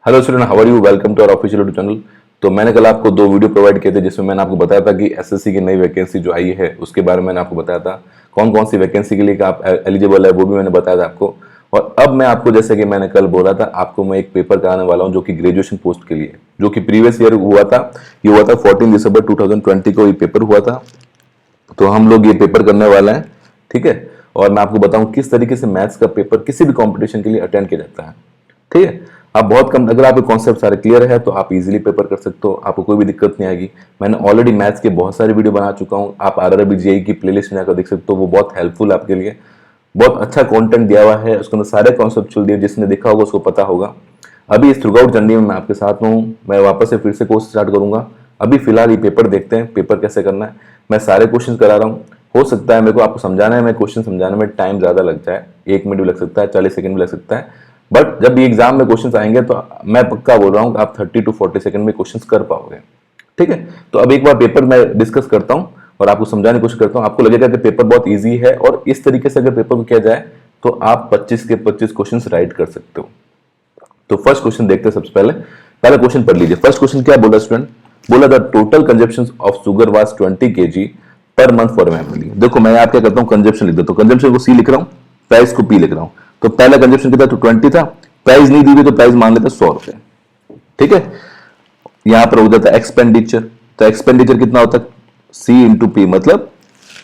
Hello student, how are you? Welcome to our official YouTube channel. तो मैंने कल आपको दो वीडियो प्रोवाइड किए थे जिसमें मैंने आपको बताया था कि एसएससी की नई वैकेंसी जो आई है उसके बारे में मैंने आपको बताया था। कौन कौन सी वैकेंसी के लिए आप एलिजिबल है वो भी मैंने बताया था आपको। और अब मैं आपको, जैसे कि मैंने कल बोला था, आपको मैं एक पेपर कराने वाला हूँ जो कि ग्रेजुएशन पोस्ट के लिए, जो कि प्रीवियस ईयर हुआ था। ये हुआ था 14 दिसंबर 2020 को ये पेपर हुआ था। तो हम लोग ये पेपर करने वाले हैं, ठीक है। और मैं आपको बताऊं किस तरीके से मैथ्स का पेपर किसी भी कंपटीशन के लिए अटेंड किया जाता है, ठीक है। आप बहुत कम, अगर आपके कॉन्सेप्ट सारे क्लियर है तो आप इजीली पेपर कर सकते हो, आपको कोई भी दिक्कत नहीं आएगी। मैंने ऑलरेडी मैथ्स के बहुत सारे वीडियो बना चुका हूं, आप आरआरबी जेईई की प्लेलिस्ट में जाकर देख सकते हो, वो बहुत हेल्पफुल है आपके लिए। बहुत अच्छा कंटेंट दिया हुआ है, उसके अंदर सारे कॉन्सेप्चुअल दिए, जिसने देखा होगा उसको पता होगा। अभी इस थ्रू आउट जर्नी में मैं आपके साथ हूँ, मैं वापस से फिर से कोर्स स्टार्ट करूंगा। अभी फिलहाल ये पेपर देखते हैं, पेपर कैसे करना है। मैं सारे क्वेश्चन करा रहा हूँ। हो सकता है मेरे को आपको समझाने में, क्वेश्चन समझाने में टाइम ज्यादा लग जाए, 1 मिनट भी लग सकता है, 40 सेकंड भी लग सकता है। बट जब ये एग्जाम में क्वेश्चन आएंगे तो मैं पक्का बोल रहा हूँ कि आप 30 to 40 सेकंड में क्वेश्चन कर पाओगे, ठीक है। तो अब एक बार पेपर मैं डिस्कस करता हूँ और आपको समझाने की कोशिश करता हूँ। आपको लगेगा कि पेपर बहुत ईजी है, और इस तरीके से अगर पेपर को किया जाए तो आप 25 के 25 क्वेश्चन राइट कर सकते हो। तो फर्स्ट क्वेश्चन देखते हैं। सबसे पहले क्वेश्चन पढ़ लीजिए। फर्स्ट क्वेश्चन क्या बोला स्टूडेंट? बोला the total consumption of sugar was 20 kg per month for family. देखो मैं यहाँ क्या करता हूँ, कंजप्शन लिख देता हूँ। कंजप्शन को सी लिख रहा हूँ, प्राइस को पी लिख रहा हूँ। तो पहला कंजप्शन कितना? तो 20 था। प्राइस नहीं दी हुई तो प्राइस मान लेते 100 रुपए, ठीक है। यहां पर हो जाता है एक्सपेंडिचर। तो एक्सपेंडिचर कितना होता है? सी इंटू पी, मतलब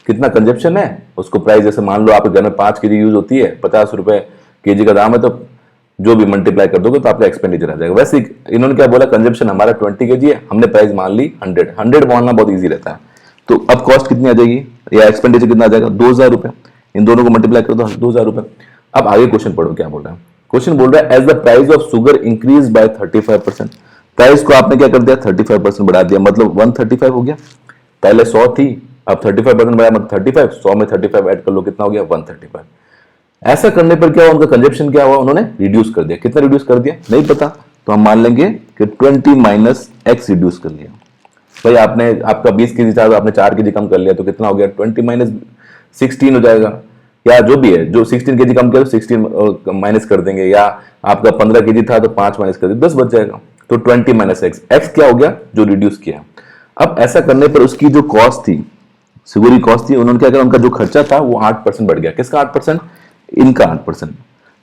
कितना कंजप्शन है उसको प्राइस, जैसे मान लो आपके घर में 5 kg यूज होती है, 50 रुपए केजी का दाम है, तो जो भी मल्टीप्लाई कर दोगे तो आपका एक्सपेंडिचर आ जाएगा। वैसे इन्होंने क्या बोला, कंजप्शन हमारा 20 kg है, हमने प्राइस मान ली 100 मानना बहुत ईजी रहता है। तो अब कॉस्ट कितनी आ जाएगी या एक्सपेंडिचर कितना आ जाएगा? 2000 रुपए। इन दोनों को मल्टीप्लाई कर दो, 2000 रुपए। अब आगे क्वेश्चन पढ़ो क्या बोल रहा है। क्वेश्चन बोल रहा है as the price of sugar increase by 35%। Price को आपने क्या कर दिया? 35% बढ़ा दिया, मतलब 135 हो गया। पहले 100 थी, अब 35% बढ़ाया, मतलब 35। 100 में 35 ऐड कर लो, कितना हो गया? 135। ऐसा करने पर क्या हुआ, उनका कंजप्शन क्या हुआ? उन्होंने रिड्यूस कर दिया। कितना रिड्यूस कर दिया नहीं पता, तो हम मान लेंगे कि 20 माइनस एक्स रिड्यूस कर लिया। भाई आपने, आपका 20 kg था तो आपने 4 kg कम कर लिया, तो कितना हो गया? 20 माइनस 16 हो जाएगा, या जो भी है। जो 16 kg कम किया तो 16 माइनस कर देंगे, या आपका 15 kg था तो 5 माइनस कर देंगे, 10 बच जाएगा। तो 20 माइनस एक्स, एक्स क्या हो गया? जो रिड्यूस किया। अब ऐसा करने पर उसकी जो कॉस्ट थी, शुगर की कॉस्ट थी, उन्होंने क्या किया, उनका जो खर्चा था वो 8% बढ़ गया। किसका 8%? इनका 8%।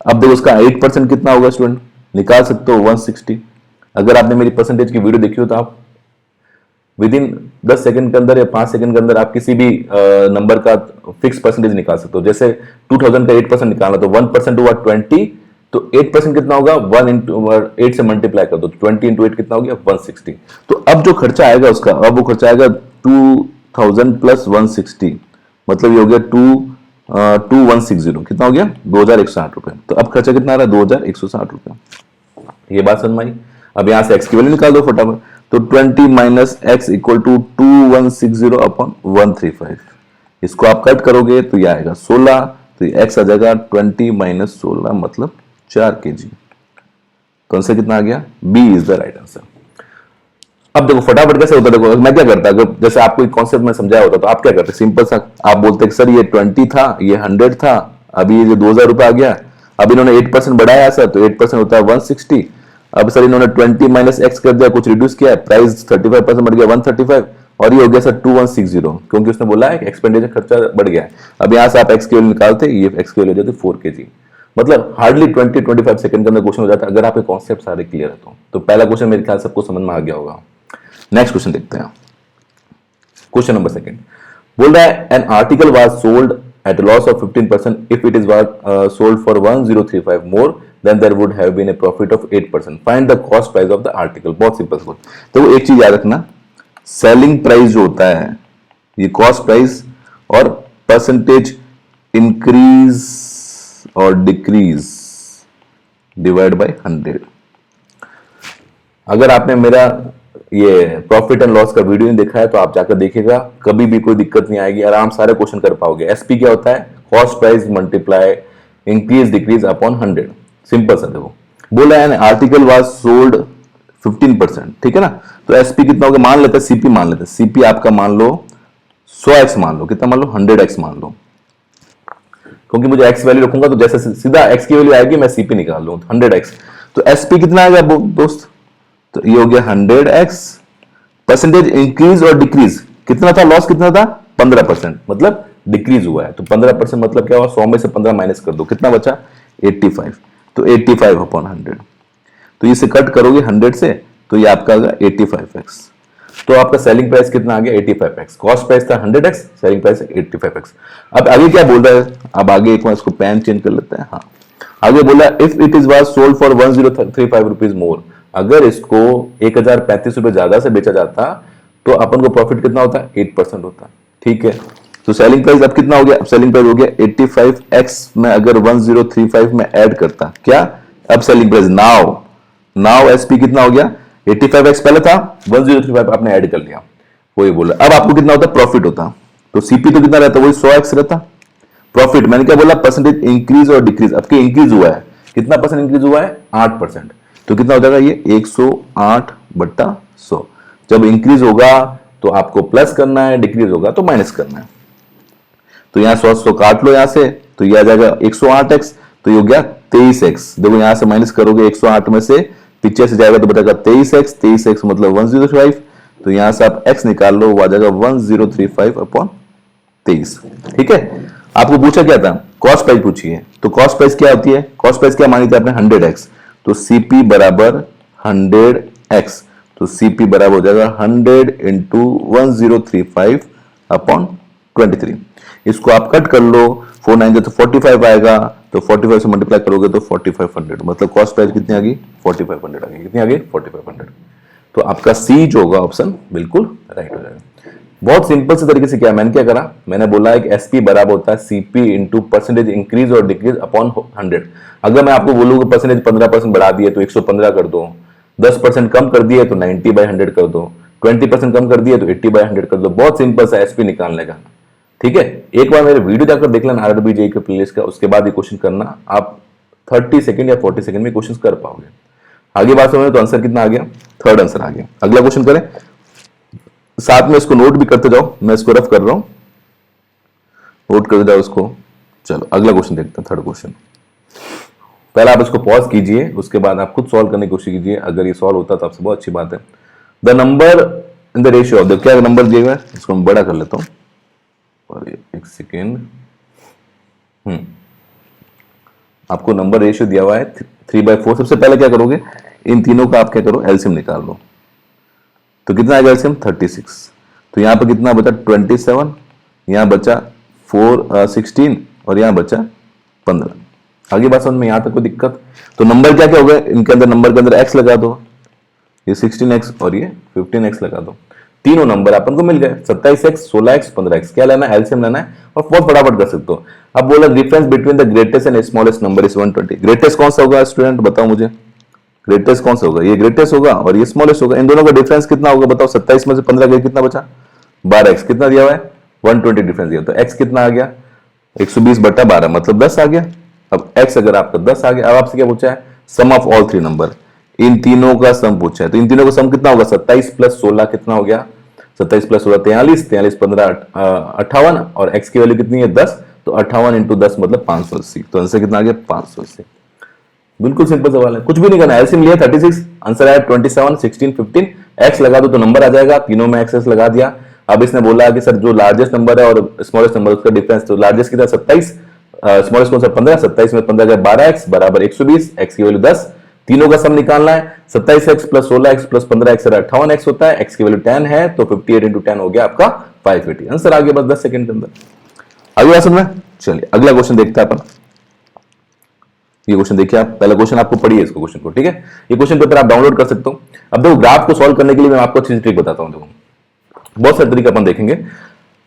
अब देखो उसका 8% कितना होगा स्टूडेंट? निकाल सकते हो 160। अगर आपने मेरी परसेंटेज की वीडियो देखी हो तो आप विद इन 10 सेकंड के अंदर या 5 सेकंड के अंदर आप किसी भी नंबर का फिक्स परसेंटेज निकाल सकते हो। जैसे 2000 का 8% निकालना, तो 1% हुआ 20, तो 8% कितना होगा? 1 इंटू 8 से मल्टीप्लाई कर दो, 20 इंटू 8 कितना हो गया? 160। तो अब जो खर्चा आएगा उसका, अब वो खर्चा आएगा 2000 प्लस 160, मतलब ये हो गया 2160। कितना हो गया? 2160 रुपए। तो अब खर्चा कितना आ रहा है? 2160 रुपए। ये बात समझ में आई? अब यहां से एक्स की वैल्यू निकाल दो फटाफट। तो 20 minus X equal to 2160 upon 135। इसको आप कट करोगे तो यह आएगा 16, तो एक्स आ जाएगा 20 माइनस 16, मतलब 4 kg। तो आंसर कितना आ गया? B is the right answer. अब देखो फटाफट कैसे होता है। देखो मैं क्या करता, अगर जैसे आपको एक कॉन्सेप्ट में समझाया होता तो आप क्या करते? सिंपल सा आप बोलते सर ये 20 था, ये 100 था, अभी ये जो 2000 रुपए आ गया। अब इन्होंने 8% बढ़ाया सर, तो 8% होता है 160। अब सर इन्होंने 20 माइनस एक्स कर दिया, कुछ रिड्यूस किया, प्राइस 35% बढ़ गया 135, और ये हो गया सर 2160, क्योंकि उसने बोला है एक्सपेंडिचर खर्चा बढ़ गया है। अब यहां से आप एक्स की वैल्यू निकालते, ये एक्स की वैल्यू हो जाती 4 kg। मतलब हार्डली 20-25 सेकंड के अंदर क्वेश्चन हो जाता है, अगर आपके कॉन्सेप्ट सारे क्लियर है तो पहला क्वेश्चन मेरे ख्याल सबको समझ में आ गया होगा। नेक्स्ट क्वेश्चन देखते हैं। क्वेश्चन नंबर सेकंड बोल रहा है an article was sold at loss of 15% if it is sold for 1035 more than there would have been a profit of 8%। Find the cost price of the article. बहुत simple सा। तो एक चीज याद रखना, सेलिंग प्राइस जो होता है ये कॉस्ट प्राइस और परसेंटेज इंक्रीज और डिक्रीज डिवाइड बाय 100। अगर आपने मेरा ये प्रॉफिट एंड लॉस का वीडियो नहीं देखा है तो आप जाकर देखिएगा, कभी भी कोई दिक्कत नहीं आएगी, आराम सारे क्वेश्चन कर पाओगे। एसपी क्या होता है? Cost price multiply increase decrease upon 100। Simple सा। देखो बोला है आर्टिकल वाज सोल्ड 15%, ठीक है ना। तो एसपी कितना होगा? मान लेते हैं सीपी, मान लेते हैं सीपी आपका मान लो 100x, मान लो कितना, मान लो 100x मान लो, क्योंकि मुझे एक्स वैल्यू रखूंगा तो जैसे सीधा एक्स की वैल्यू आएगी मैं सीपी निकाल लूँ 100x। तो एसपी कितना आएगा दोस्त? तो ये हो गया 100x। परसेंटेज इंक्रीज और डिक्रीज कितना था, लॉस कितना था 15%, मतलब डिक्रीज हुआ है। तो 15% मतलब क्या हुआ, 100 में से 15 माइनस कर दो, कितना बचा 85। तो 85 अपॉन 100, तो इसे कट करोगे 100 से तो ये आपका आ गया 85x। तो आपका सेलिंग प्राइस कितना आ गया 85x। कॉस्ट प्राइस था 100x, सेलिंग प्राइस 85x। अब आगे क्या बोल रहा है, अब आगे एक बार इसको पेन चेंज कर लेते हैं। हाँ, आगे बोला if it is was sold for 1035 rupees more, अगर इसको 1035 रुपए ज्यादा से बेचा जाता तो अपन को प्रॉफिट कितना होता है 8% होता। ठीक है, तो सेलिंग प्राइस अब कितना हो गया, अब सेलिंग प्राइस हो गया 85x में अगर 1035 में ऐड करता क्या, अब सेलिंग प्राइस नाउ एसपी कितना हो गया 85x पहले था, 1035 आपने ऐड कर लिया, वही बोला। अब आपको कितना होता प्रॉफिट होता, तो सीपी तो कितना रहता, वही 100x रहता। प्रॉफिट मैंने क्या बोला, परसेंटेज इंक्रीज और डिक्रीज, अब के इंक्रीज हुआ है, कितना परसेंट इंक्रीज हुआ है 8%, तो कितना हो जाएगा ये 108/100। जब इंक्रीज होगा तो आपको प्लस करना है, डिक्रीज होगा तो माइनस करना है। तो यहां 100 काट लो यहां से, तो ये आ जाएगा 108x, तो ये हो गया 23x। देखो यहां से माइनस करोगे 108 में से पीछे से जाएगा तो बचेगा 23x, 23x मतलब 105, तो यहां से आप x निकाल लो, वो आ जाएगा 1035/23। ठीक है, आपको पूछा क्या था, कॉस्ट प्राइस पूछी है, तो कॉस्ट प्राइस क्या होती है, कॉस्ट प्राइस क्या मानी थी आपने 100x, तो सीपी बराबर 100x, तो सीपी बराबर हो जाएगा 100 इंटू 1035/23। इसको आप कट कर लो, 4 9 तो 45 आएगा, तो 45 से मल्टीप्लाई करोगे तो 4500, मतलब कॉस्ट प्राइस कितनी आ गई 4500 आ गई, कितनी आ गई 4500। तो आपका सी जो होगा ऑप्शन बिल्कुल राइट हो जाएगा। बहुत सिंपल से तरीके से क्या मैंने क्या करा, मैंने बोला एक एसपी बराबर होता है सीपी इंटू परसेंटेज इंक्रीज और डिक्रीज अपॉन 100। अगर मैं आपको बोलूँ कि परसेंटेज 15% बढ़ा दिए तो 115 कर दो, 10% कम कर दिए तो 90/100 कर दो, 20% कम कर दिए तो 80/100 कर दो। बहुत सिंपल सा एसपी निकालने का। ठीक है, एक बार मेरे वीडियो जाकर देख लेना आरआरबी जेईई के प्लेलिस्ट का, उसके बाद ये क्वेश्चन करना, आप 30 सेकंड या 40 सेकंड में क्वेश्चन कर पाओगे। आगे बात समझ, तो आंसर कितना आ गया, थर्ड आंसर आ गया। अगला क्वेश्चन करें, साथ में इसको नोट भी करते जाओ, मैं इसको रफ कर रहा हूं, नोट करते जाओ इसको। चलो अगला क्वेश्चन देखते हैं, थर्ड क्वेश्चन। पहले आप इसको पॉज कीजिए, उसके बाद आप खुद सॉल्व करने की कोशिश कीजिए। अगर ये सॉल्व होता तो आपसे बहुत अच्छी बात है। The number in the ratio of, क्या नंबर दिए हुए हैं, इसको मैं बड़ा कर लेता हूं और एक सेकेंड। आपको नंबर रेशियो दिया हुआ है 3/4। सबसे पहले क्या करोगे, इन तीनों का आप क्या करो एलसीएम निकाल लो, तो कितना आएगा एलसीएम 36। तो यहां पर कितना बचा 27, यहां बचा 16 और यहां बचा 15। आगे बात समझ में, यहां तक कोई दिक्कत? तो नंबर क्या क्या हो गए, इनके अंदर नंबर के अंदर x लगा दो, ये 16x और ये 15x लगा दो। तीनों नंबर अपन को मिल गए, 27x, 16x, 15x। क्या लेना है, एलसीएम लेना है और बहुत फटाफट कर सकते हो। अब बोला difference between the greatest and smallest number is 120। Greatest कौन सा होगा स्टूडेंट, बताओ मुझे, ग्रेटेस्ट कौन सा होगा, ये ग्रेटेस्ट होगा और ये स्मॉलेस्ट होगा। इन दोनों का डिफरेंस कितना होगा बताओ, 27 में से 15 गए कितना बचा 12x, कितना दिया हुआ है 120 डिफरेंस दिया, तो x कितना आ गया 120/12 मतलब 10 आ गया। अब x अगर आपका 10 आ गया, अब आपसे क्या पूछा है, sum of all three number, इन तीनों का सम पूछा है, तो इन तीनों का सम कितना होगा 27 + 16 कितना हो गया, 27 + 16 43, 43 + 15 58 और x की वैल्यू कितनी है 10, तो 58 × 10 मतलब 580। तो आंसर कितना आ गया 580। बिल्कुल सिंपल सवाल है, कुछ भी नहीं करना, एलसीएम लिया 36, आंसर आया 27, 16, 15, x लगा दो तो नंबर आ जाएगा, तीनों में एक्सेस लगा दिया। अब इसने बोला कि सर जो लार्जेस्ट नंबर है और स्मॉलेस्ट नंबर उसका डिफरेंस, तो लार्जेस्ट कितना 27, स्मॉलेस्ट कौन सा 15, 27 में 15 गया 12x बराबर 120, x की वैल्यू 10, तीनों का सम निकालना है, 27x + 16x + 15x 58x होता है, x की वैल्यू 10 है, तो 58 × 10 हो गया आपका 580। आंसर आ गया बस 10 सेकंड के अंदर। आगे बात समझ में, चलिए अगला क्वेश्चन देखते हैं अपन। ये क्वेश्चन देखिए आप, पहला क्वेश्चन आपको पढ़िए इसको क्वेश्चन को, ठीक है। ये क्वेश्चन पेपर आप डाउनलोड कर सकते हो। अब देखो ग्राफ को सॉल्व करने के लिए मैं आपको अच्छी सी ट्रिक बताता हूं। देखो बहुत सारे तरीके अपन देखेंगे।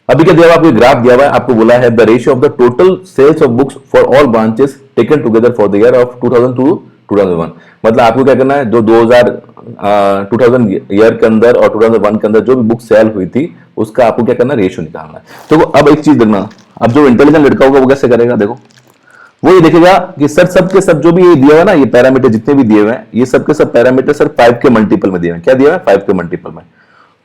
अभी क्या दिया हुआ, आपको ग्राफ दिया हुआ है, आपको बोला है the ratio of the total sales of books for all branches taken together for the year of 2000 to 2001। मतलब आपको क्या करना है, जो 2000 ईयर के अंदर और 2001 के अंदर जो भी बुक सेल हुई थी उसका आपको क्या करना है, रेशियो निकालना है। तो अब एक चीज देखना, अब जो इंटेलिजेंट लड़का होगा वो कैसे करेगा, देखो वो ये देखेगा कि सर सब के सब जो भी ये दिया हुआ है ना, ये पैरामीटर जितने भी दिए हुए हैं, ये सब के सब पैरामीटर सर 5 के मल्टीपल में दिए हुए हैं। क्या दिया हुआ है 5 के मल्टीपल में।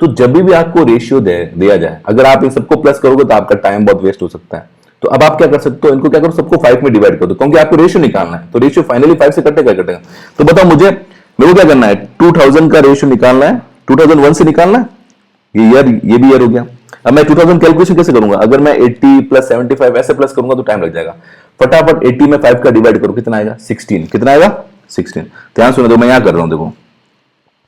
तो जब भी आपको रेशियो दिया जाए, अगर आप इन सबको प्लस करोगे तो आपका टाइम बहुत वेस्ट हो सकता है। तो अब आप क्या कर सकते हो, इनको क्या करो, सबको 5 में डिवाइड कर दो, क्योंकि आपको रेशियो निकालना है। तो रेशियो फाइनली 5 से कटेगा कटेगा। तो बताओ मुझे, मेरे को क्या करना है, 2000 का रेशियो निकालना है, 2001 से निकालना है, ये ईयर, ये भी ईयर हो गया। अब मैं 2000 कैलकुलेशन कैसे करूंगा, अगर मैं 80 प्लस 75 ऐसे प्लस करूंगा तो टाइम लग जाएगा। फटाफट 80 में 5 का डिवाइड करो, कितना आएगा, 16। कितना आएगा, 16। ध्यान सुनो, दो मैं यहां कर रहा हूं, देखो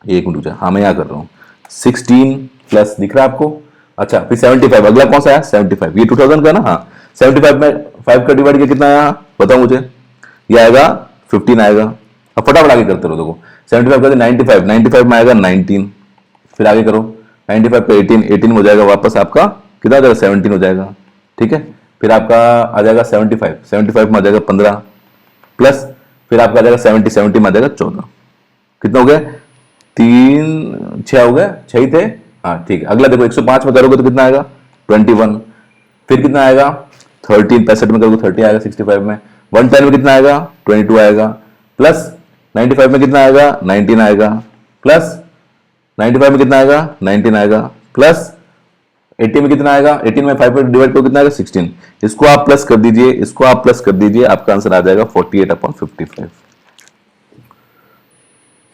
एक मिनट, हाँ मैं यहां कर रहा हूं, 16 प्लस दिख रहा है आपको। अच्छा फिर 75, अगला कौन सा है, 75, ये 2000 का ना, हाँ 75 में 5 का डिवाइड किया, कितना आया बताओ मुझे, ये आएगा 15 आएगा। अब फटाफट आगे करते रहो, देखो 75 करते 95, 95 में आएगा 19, फिर आगे करो 95 पे 18, 18 हो जाएगा वापस आपका, कितना हो जाएगा, 17 हो जाएगा, ठीक है। फिर आपका आ जाएगा 75, 75 में आ जाएगा 15 प्लस, फिर आपका आ जाएगा 70, 70 में आ जाएगा 14, कितना हो गया, 3 6 हो गया, 6 ही थे, हाँ ठीक है। अगला देखो 105 में करोगे तो कितना आएगा, 21, फिर कितना आएगा 13, 65 में करोगे 30 आएगा, 65 में 110 में कितना आएगा, 22 आएगा, प्लस 95 में कितना आएगा, 19 आएगा, प्लस 95 में कितना आएगा, 19 आएगा, प्लस 80 में कितना आएगा, 18 में 5 पर डिवाइड करो कितना आएगा, 16। इसको आप प्लस कर दीजिए, इसको आप प्लस कर दीजिए, आपका आंसर आ जाएगा 48/55।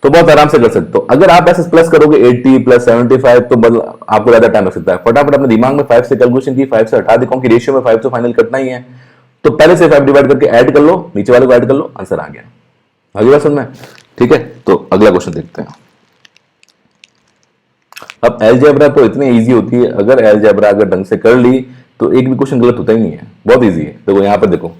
तो बहुत आराम से कर सकते हो। अगर आप ऐसे प्लस करोगे 80 प्लस 75 तो मतलब आपको ज्यादा टाइम लग सकता है। फटाफट अपने दिमाग में 5 से कैलकुलेशन की, 5 से हटा दे, क्योंकि रेशियो में 5 तो फाइनल कटना ही है। तो पहले से 5 डिवाइड करके ऐड कर लो, नीचे वाले को ऐड कर लो, आंसर आ गया। आगे बात समझ में, ठीक है। तो अगला क्वेश्चन देखते हैं। अब अलजेब्रा तो इतनी इजी होती है, अगर अलजेब्रा अगर ढंग से कर ली तो एक भी क्वेश्चन गलत होता ही नहीं है, बहुत इजी है। देखो यहां पर देखो,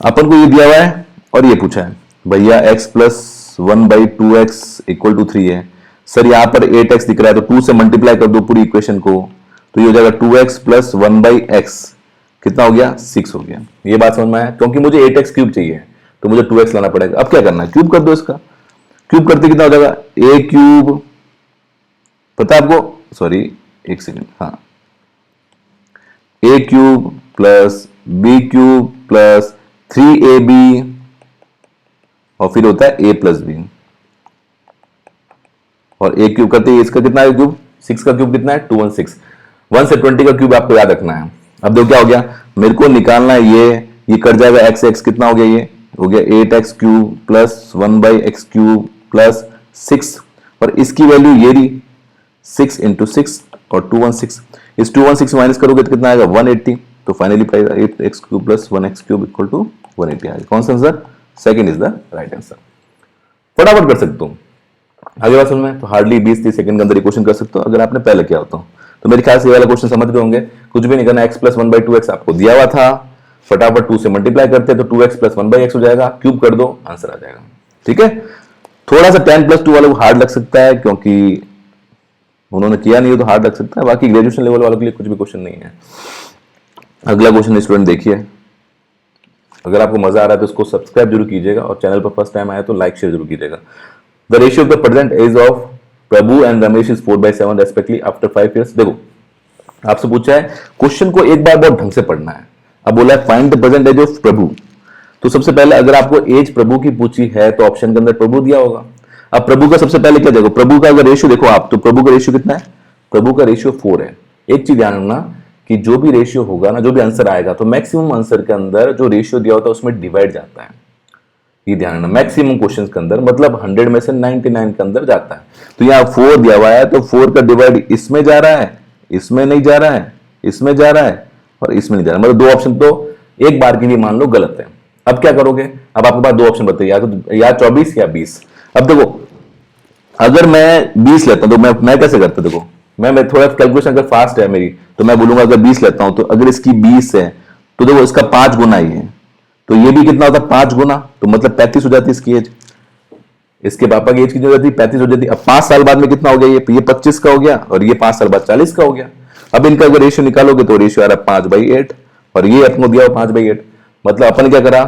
अपन को ये दिया हुआ है और ये पूछा है भैया x plus 1/2x equal to 3 है। सर यहां पर 8x दिख रहा है, तो 2 से मल्टीप्लाई कर दो पूरी इक्वेशन को, तो ये हो जाएगा 2x प्लस 1/x, कितना हो गया, 6 हो गया। ये बात समझ में आया, क्योंकि मुझे 8x क्यूब चाहिए तो मुझे 2x लाना पड़ेगा। अब क्या करना है, क्यूब कर दो इसका, क्यूब करते कितना हो जाएगा, a क्यूब, पता है आपको, सॉरी एक सेकेंड, हाँ a cube plus b cube plus 3ab और फिर होता है a प्लस बी, और a क्यूब करते हैं, इसका कितना है क्यूब, 6 का क्यूब कितना है, 216, 1 से 20 का क्यूब आपको याद रखना है। अब देखो क्या हो गया, मेरे को निकालना है ये कट जाएगा, x x कितना हो गया, ये हो गया 8x cube plus 1/x cube plus 6, और इसकी वैल्यू ये रही 6 इंटू 6 और 216, इस 216 माइनस करोगे तो कितना आएगा, 180। तो finally price 8x cube plus 1x cube equal to 180 आएगा। कौन सा आंसर, second is the right answer. फटाफट कर सकते हो। आगे बात समझ में, तो हार्डली 20-30 सेकंड के अंदर क्वेश्चन कर सकते हो अगर आपने पहले किया होता तो मेरे ख्याल से ये वाला क्वेश्चन समझ गए होंगे। कुछ भी नहीं करना, x प्लस 1/2x आपको दिया हुआ था, फटाफट 2 से मल्टीप्लाई करते तो 2x प्लस 1/x हो जाएगा, क्यूब कर दो, आंसर आ जाएगा, ठीक है। थोड़ा सा 10 प्लस 2 वालों को हार्ड लग सकता है, क्योंकि उन्होंने किया नहीं हो तो हार्ड लग सकता है, बाकी ग्रेजुएशन लेवल वालों के लिए कुछ भी क्वेश्चन नहीं है। अगला क्वेश्चन स्टूडेंट देखिए, अगर आपको मजा आ रहा है तो इसको सब्सक्राइब जरूर कीजिएगा, और चैनल पर फर्स्ट टाइम आया तो लाइक शेयर जरूर कीजिएगा। The ratio of the present age of Prabhu and Ramesh is 4/7 respectively after 5 years। देखो आपसे पूछा है, क्वेश्चन को एक बार बहुत ढंग से पढ़ना है। अब बोला है find the present age of Prabhu, तो सबसे पहले अगर आपको एज प्रभु की पूछी है तो ऑप्शन के अंदर प्रभु दिया होगा। अब प्रभु का सबसे पहले क्या देखो, प्रभु का अगर रेशियो देखो आप, तो प्रभु का रेशियो कितना है, प्रभु का रेशियो 4 है। एक चीज ध्यान रखना कि जो भी रेशियो होगा ना, जो भी आंसर आएगा, तो मैक्सिमम आंसर के अंदर जो रेशियो दिया होता है उसमें डिवाइड जाता है, ये ध्यान रखना। मैक्सिमम क्वेश्चंस के अंदर मतलब 100 में से 99 के अंदर जाता है। तो यहाँ 4 दिया हुआ है, तो 4 का डिवाइड इसमें जा रहा है, इसमें नहीं जा रहा है, इसमें जा रहा है और इसमें नहीं जा रहा है, मतलब दो ऑप्शन तो एक बार के लिए मान लो गलत है। अब क्या करोगे, अब आपके पास दो ऑप्शन बताइए, या 24 या 20। अब देखो अगर मैं 20 लेता हूं तो मैं कैसे करता, देखो मैं थोड़ा कैलकुलेशन अगर फास्ट है मेरी तो मैं बोलूंगा अगर 20 लेता हूं तो अगर इसकी 20 है तो देखो इसका 5 गुना ही है, तो ये भी कितना होता है 5 गुना, तो मतलब 35 हो जाती है इसकी एज। इसके पापा की एज कितनी हो जाती है, 35 हो जाती है। अब 5 साल बाद में कितना हो गया, ये 25 का हो गया और ये 5 साल बाद 40 का हो गया। अब इनका अगर रेशियो निकालोगे तो रेशियो आ रहा है 5/8 और ये अपने दिया 5/8, मतलब अपन क्या करा,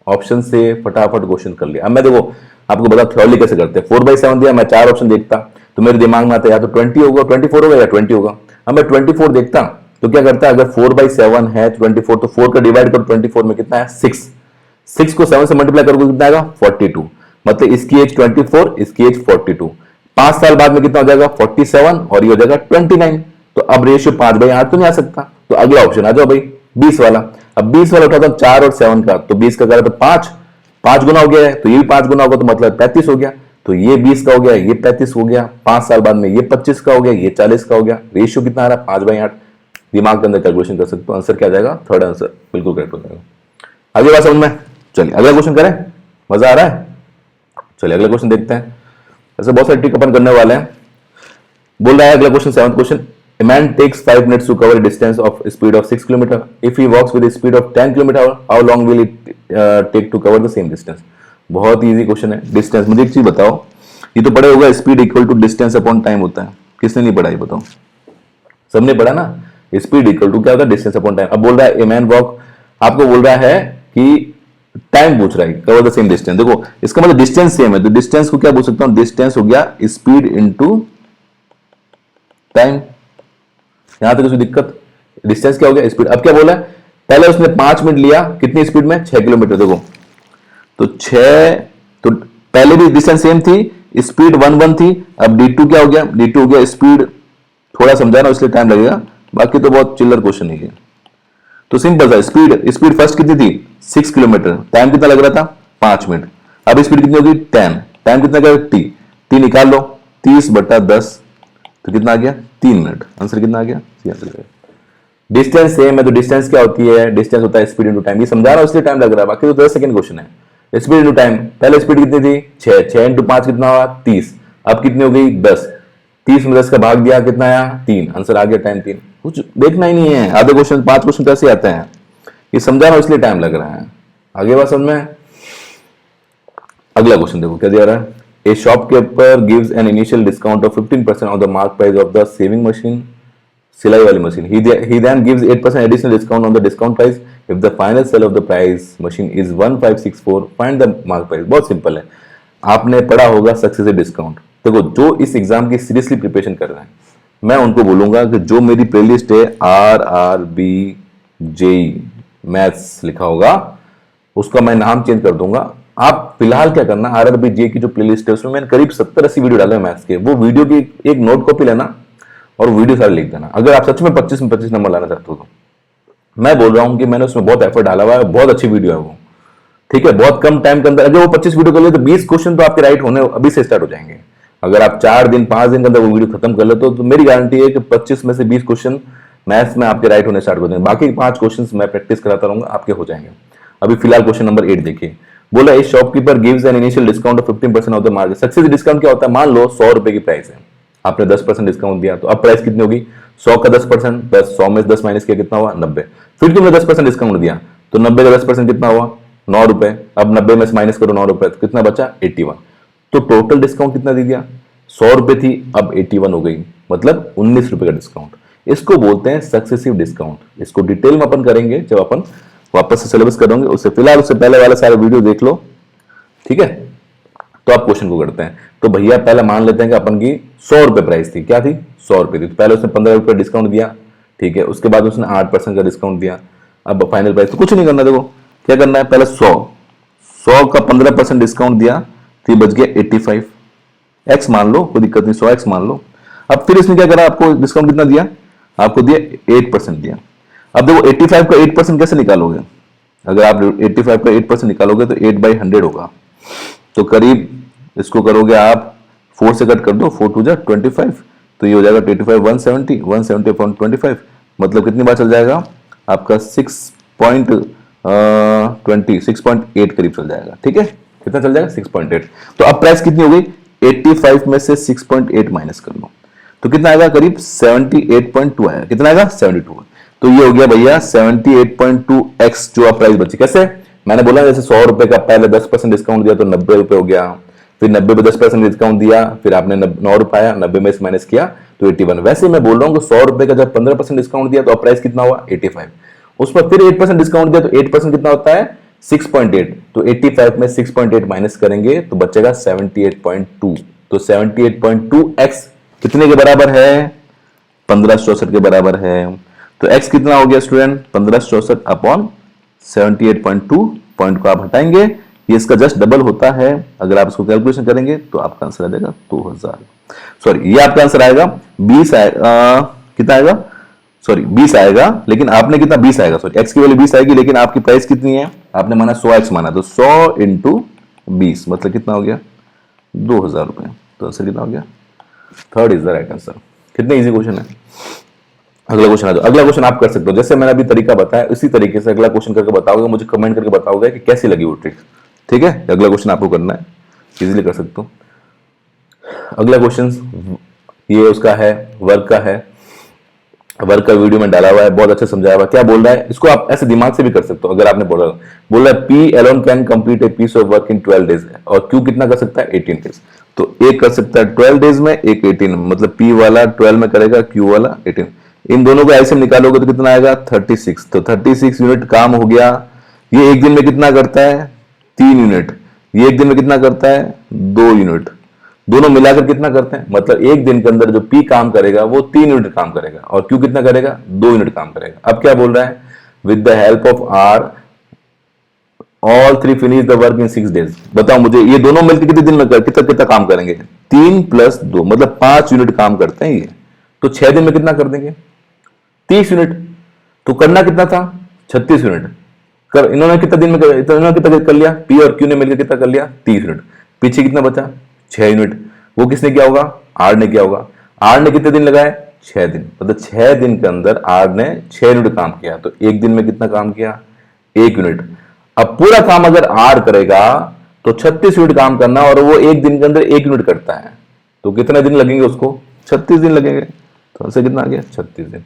ऑप्शन से फटाफट क्वेश्चन कर लिया। अब मैं देखो आपको बता थ्योरली कैसे करते हैं। 4/7 दिया, मैं 4 ऑप्शन देखता तो मेरे दिमाग में आता है या तो 20 होगा, 24 होगा या 20 होगा। अब मैं 24 देखता तो क्या करता है, अगर 4/7 है 24 तो 4 का डिवाइड करो 24 में कितना है 6 को 7 से मल्टीप्लाई करोगे कितना आएगा 42, मतलब इसकी एज 24 इसकी एज 42। 5 साल बाद में कितना हो जाएगा 47 और ये हो जाएगा 29। तो अब रेशियो 5/8 तो नहीं आ सकता, तो अगला ऑप्शन आ जाओ भाई 20 वाला। अब 20 वाला उठाता हूं 4 और 7 का, तो 20 का करा तो 5 गुना हो गया है, तो ये भी 5 गुना होगा, तो मतलब 35 हो गया। तो ये 20 का हो गया, ये 35 हो गया, 5 साल बाद में ये 25 का हो गया, ये 40 का हो गया। रेशियो कितना आ रहा है? 5/8। दिमाग के अंदर कैलकुलेशन कर सकते हो, आंसर क्या आ जाएगा? थर्ड आंसर बिल्कुल करेक्ट हो जाएगा। आगे बात समझ में? चलिए अगला क्वेश्चन करें, मजा आ रहा है? चलिए अगला क्वेश्चन देखते हैं। ऐसे बहुत सारे ट्रिक अपन करने वाले हैं। बोल रहा है अगला question, 7th question, a man takes 5 minutes to cover a distance of a speed of 6 km. If he walks with a speed of 10 km, how long will it take to cover the same distance? बहुत easy question है। Distance, मुझे एक चीज बताओ, ये तो पढ़े होगा speed equal to distance upon time होता है। किसने नहीं पढ़ा ये बताओ? सबने पढ़ा ना, स्पीड इक्वल टू क्या होता है? Distance upon time. अब बोल रहा है ए मैन वॉक, आपको बोल रहा है कि टाइम पूछ रहा है, कवर द सेम डिस्टेंस। देखो इसका मतलब डिस्टेंस सेम है, तो डिस्टेंस को क्या बोल सकता हूं? डिस्टेंस हो गया स्पीड इनटू टाइम। यहां तक कोई दिक्कत? डिस्टेंस क्या हो गया? स्पीड। अब क्या बोला है? पहले उसने 5 मिनट लिया, कितनी स्पीड में? 6 किलोमीटर। देखो तो 6, तो पहले भी डिस्टेंस सेम थी, स्पीड 1 थी। अब d2 क्या हो गया? d2 हो गया स्पीड, थोड़ा समझाना इसलिए टाइम लगेगा, बाकी तो बहुत चिल्लर क्वेश्चन नहीं है। तो सिंपल सा, स्पीड फर्स्ट कितनी थी? 6 किलोमीटर। टाइम कितना लग रहा था? 5 मिनट। अब स्पीड कितनी होगी? 10। टाइम कितना क्या? t निकाल लो, 30/10, तो कितना आ गया? 3 मिनट। आंसर कितना आ गया? डिस्टेंस सेम है, तो डिस्टेंस क्या होती है? डिस्टेंस होता है स्पीड इनटू टाइम। ये समझा रहा हूं इसलिए टाइम लग रहा है, बाकी तो 10 सेकंड क्वेश्चन है। स्पीड इनटू टाइम, पहले स्पीड कितनी थी? 6 इंटू 5 कितना हुआ? 30। अब कितनी हो गई? 10। 30 में 10 का भाग दिया, कितना आया? 3। आंसर आ गया टाइम 3। कुछ देखना ही नहीं है, आधे क्वेश्चन 5 क्वेश्चन कैसे आते हैं, ये समझा रहा हूं इसलिए टाइम लग रहा है। आगे बात समझ में? अगला क्वेश्चन देखो क्या दिया रहा है। A shopkeeper gives an initial discount of 15% of the mark price of the saving machine, सिलाई वाली machine. He then gives 8% additional discount on the discount price. If the final sale of the price machine is 1564, find the mark price. बहुत simple है, आपने पढ़ा होगा successive discount. देखो जो इस एग्जाम की सीरियसली प्रिपरेशन कर रहे हैं, मैं उनको बोलूंगा कि जो मेरी प्लेलिस्ट है RRB JEE मैथ्स लिखा होगा, उसका मैं नाम चेंज कर दूंगा। आप फिलहाल क्या करना, RRB JEE की जो प्लेलिस्ट है उसमें मैंने करीब 70-80 वीडियो डाले हैं मैथ्स के, वो वीडियो की एक नोट कॉपी लेना और वीडियो सारे लिख देना। अगर आप सच में 25 में 25 नंबर लाना चाहते हो तो मैं बोल रहा हूं कि मैंने उसमें बहुत एफर्ट डाला हुआ है, बहुत अच्छी वीडियो है वो, ठीक है। बहुत कम टाइम के अंदर अगर वो 25 वीडियो कर ले तो 20 क्वेश्चन तो आपके राइट होने अभी से स्टार्ट हो जाएंगे। अगर आप 4 दिन 5 दिन के अंदर वो वीडियो खत्म कर ले तो मेरी गारंटी है कि 25 में से 20 क्वेश्चन मैथ्स में आपके राइट होने स्टार्ट हो जाएंगे। बाकी 5 क्वेश्चन मैं प्रैक्टिस कराता रहूंगा, आपके हो जाएंगे। अभी फिलहाल क्वेश्चन नंबर 8 देखिए। बोला ए shopkeeper gives an initial discount of 15% of the market. Success discount क्या होता है? मान लो 100 रुपए की प्राइस है, आपने 10% डिस्काउंट दिया, तो अब प्राइस कितनी होगी? 100 का 10% प्लस 100 में 10 माइनस किया, कितना हुआ? 90। फिर तुमने 10% डिस्काउंट दिया, तो 90 का 10% कितना हुआ? 9 रुपए। अब 90 में से माइनस करो 9 रुपए, तो कितना बचा? 81। तो टोटल डिस्काउंट कितना दे दिया? 100 रुपए थी, अब 81 हो गई, मतलब 19 रुपए का डिस्काउंट। इसको बोलते हैं सक्सेसिव डिस्काउंट। इसको डिटेल में अपन करेंगे जब अपन वापस से सिलेबस करेंगे, उससे फिलहाल उससे पहले वाला सारा वीडियो देख लो, ठीक है। तो आप क्वेश्चन को करते हैं। तो भैया पहले मान लेते हैं कि अपन की 100 रुपए प्राइस थी, क्या थी? 100 रुपए थी। तो पहले उसने 15 रुपए डिस्काउंट दिया, ठीक है। उसके बाद उसने 8% का डिस्काउंट दिया। अब फाइनल प्राइस तो कुछ नहीं करना, देखो क्या करना है, पहले 100 का 15% डिस्काउंट दिया, तो बच गया 85 एक्स मान लो, कोई दिक्कत नहीं, 100 एक्स मान लो। अब फिर इसने क्या करा, आपको डिस्काउंट कितना दिया? आपको दिया 8% दिया। अब देखो 85 का 8% कैसे निकालोगे? अगर आप 85 का 8% निकालोगे तो 8/100 होगा, तो करीब इसको करोगे आप 4 से कट कर दो, 4 2 जा 25, तो ये हो जाएगा 25 170 170 अपॉन 25, मतलब कितनी बार चल जाएगा आपका 6.8 करीब चल जाएगा, ठीक है। कितना चल जाएगा? 6.8। तो अब प्राइस कितनी हो गई? 85 में से 6.8 माइनस कर लो, तो कितना आएगा? करीब 78.2 आएगा। कितना आएगा? 72। तो ये हो गया भैया 78.2x जो आप प्राइस बची। कैसे? मैंने बोला जैसे 100 रुपए का पहले 10% डिस्काउंट दिया तो 90 रुपए हो गया, फिर 90 पे 10% डिस्काउंट दिया, फिर आपने 9 रुपए आया, 90 में से माइनस किया तो 81। वैसे मैं बोल रहा हूँ कि 100 रुपए का जब 15% डिस्काउंट दिया तो अब प्राइस कितना हुआ? 85। उस पर फिर 8% डिस्काउंट दिया तो 8% कितना होता है? 6.8। तो 85 में 6.8 माइनस करेंगे तो बचेगा 78.2। तो 78.2x कितने के बराबर है? 1564 के बराबर है। तो x कितना हो गया स्टूडेंट? 1564 अपॉन 78.2, पॉइंट को आप हटाएंगे, ये इसका जस्ट डबल होता है। अगर आप इसको कैलकुलेशन करेंगे तो आपका आंसर आ जाएगा 2000, सॉरी ये आपका आंसर आएगा 20 कितना आएगा? सॉरी 20 आएगा, लेकिन आपने कितना 20 आएगा, सॉरी एक्स की वैल्यू 20 आएगी, लेकिन आपकी प्राइस कितनी है, आपने माना 100x माना, तो 100 इंटू 20 मतलब कितना हो गया 2000 रुपए। तो आंसर कितना हो गया, third is the right answer. कितने इजी क्वेश्चन है। अगला क्वेश्चन आ जाओ। अगला क्वेश्चन आप कर सकते हो, जैसे मैंने अभी तरीका बताया इसी तरीके से अगला क्वेश्चन करके बताओगे, मुझे कमेंट करके बताओगे कि कैसी लगी वो ट्रिक। ठीक है, अगला क्वेश्चन आपको करना है, इजीली कर सकते हो। अगला क्वेश्चन ये उसका है, वर्क का है। वर्क का वीडियो में डाला हुआ है, बहुत अच्छा समझाया हुआ है। क्या बोल रहा है, इसको आप ऐसे दिमाग से भी कर सकते हो अगर आपने बोला। बोल रहा है P alone can complete a piece of work in 12 days, और क्यू कितना कर सकता है 18 डेज। तो एक कर सकता है 12 डेज में, एक 18 में, मतलब पी वाला 12 में करेगा, क्यू वाला 18। इन दोनों को ऐसे निकालोगे तो कितना आएगा 36। तो 36 यूनिट काम हो गया। ये एक दिन में कितना करता है 3 यूनिट, ये एक दिन में कितना करता है 2 यूनिट, दोनों मिलाकर कितना करते हैं, मतलब एक दिन के अंदर जो पी काम करेगा वो 3 यूनिट काम करेगा, और क्यू कितना करेगा 2 यूनिट काम करेगा। अब क्या बोल रहा है, with the help of R all three finish the work in 6 days. बताओ मुझे ये दोनों मिलकर कितने दिन में कितना कितना काम करेंगे, 3 + 2 मतलब 5 यूनिट काम करते हैं ये। तो 6 दिन में कितना कर देंगे 30 यूनिट। तो करना कितना था 36 यूनिट कर, इन्होंने कितना दिन में इन्होंने कितना कर लिया, पी और क्यू ने मिलकर कितना कर लिया 30 यूनिट। पीछे कितना बचा 6 यूनिट, वो किसने किया होगा आर ने किया होगा। आर ने कितने दिन लगाए 6 दिन, मतलब 6 दिन के अंदर आर ने 6 यूनिट काम किया। तो एक दिन में कितना काम किया 1 यूनिट। अब पूरा काम अगर आर करेगा तो 36 यूनिट काम करना, और वो एक दिन के अंदर 1 यूनिट करता है, तो कितने दिन लगेंगे उसको 36 दिन लगेंगे। तो ऐसे कितना आ गया 36 दिन।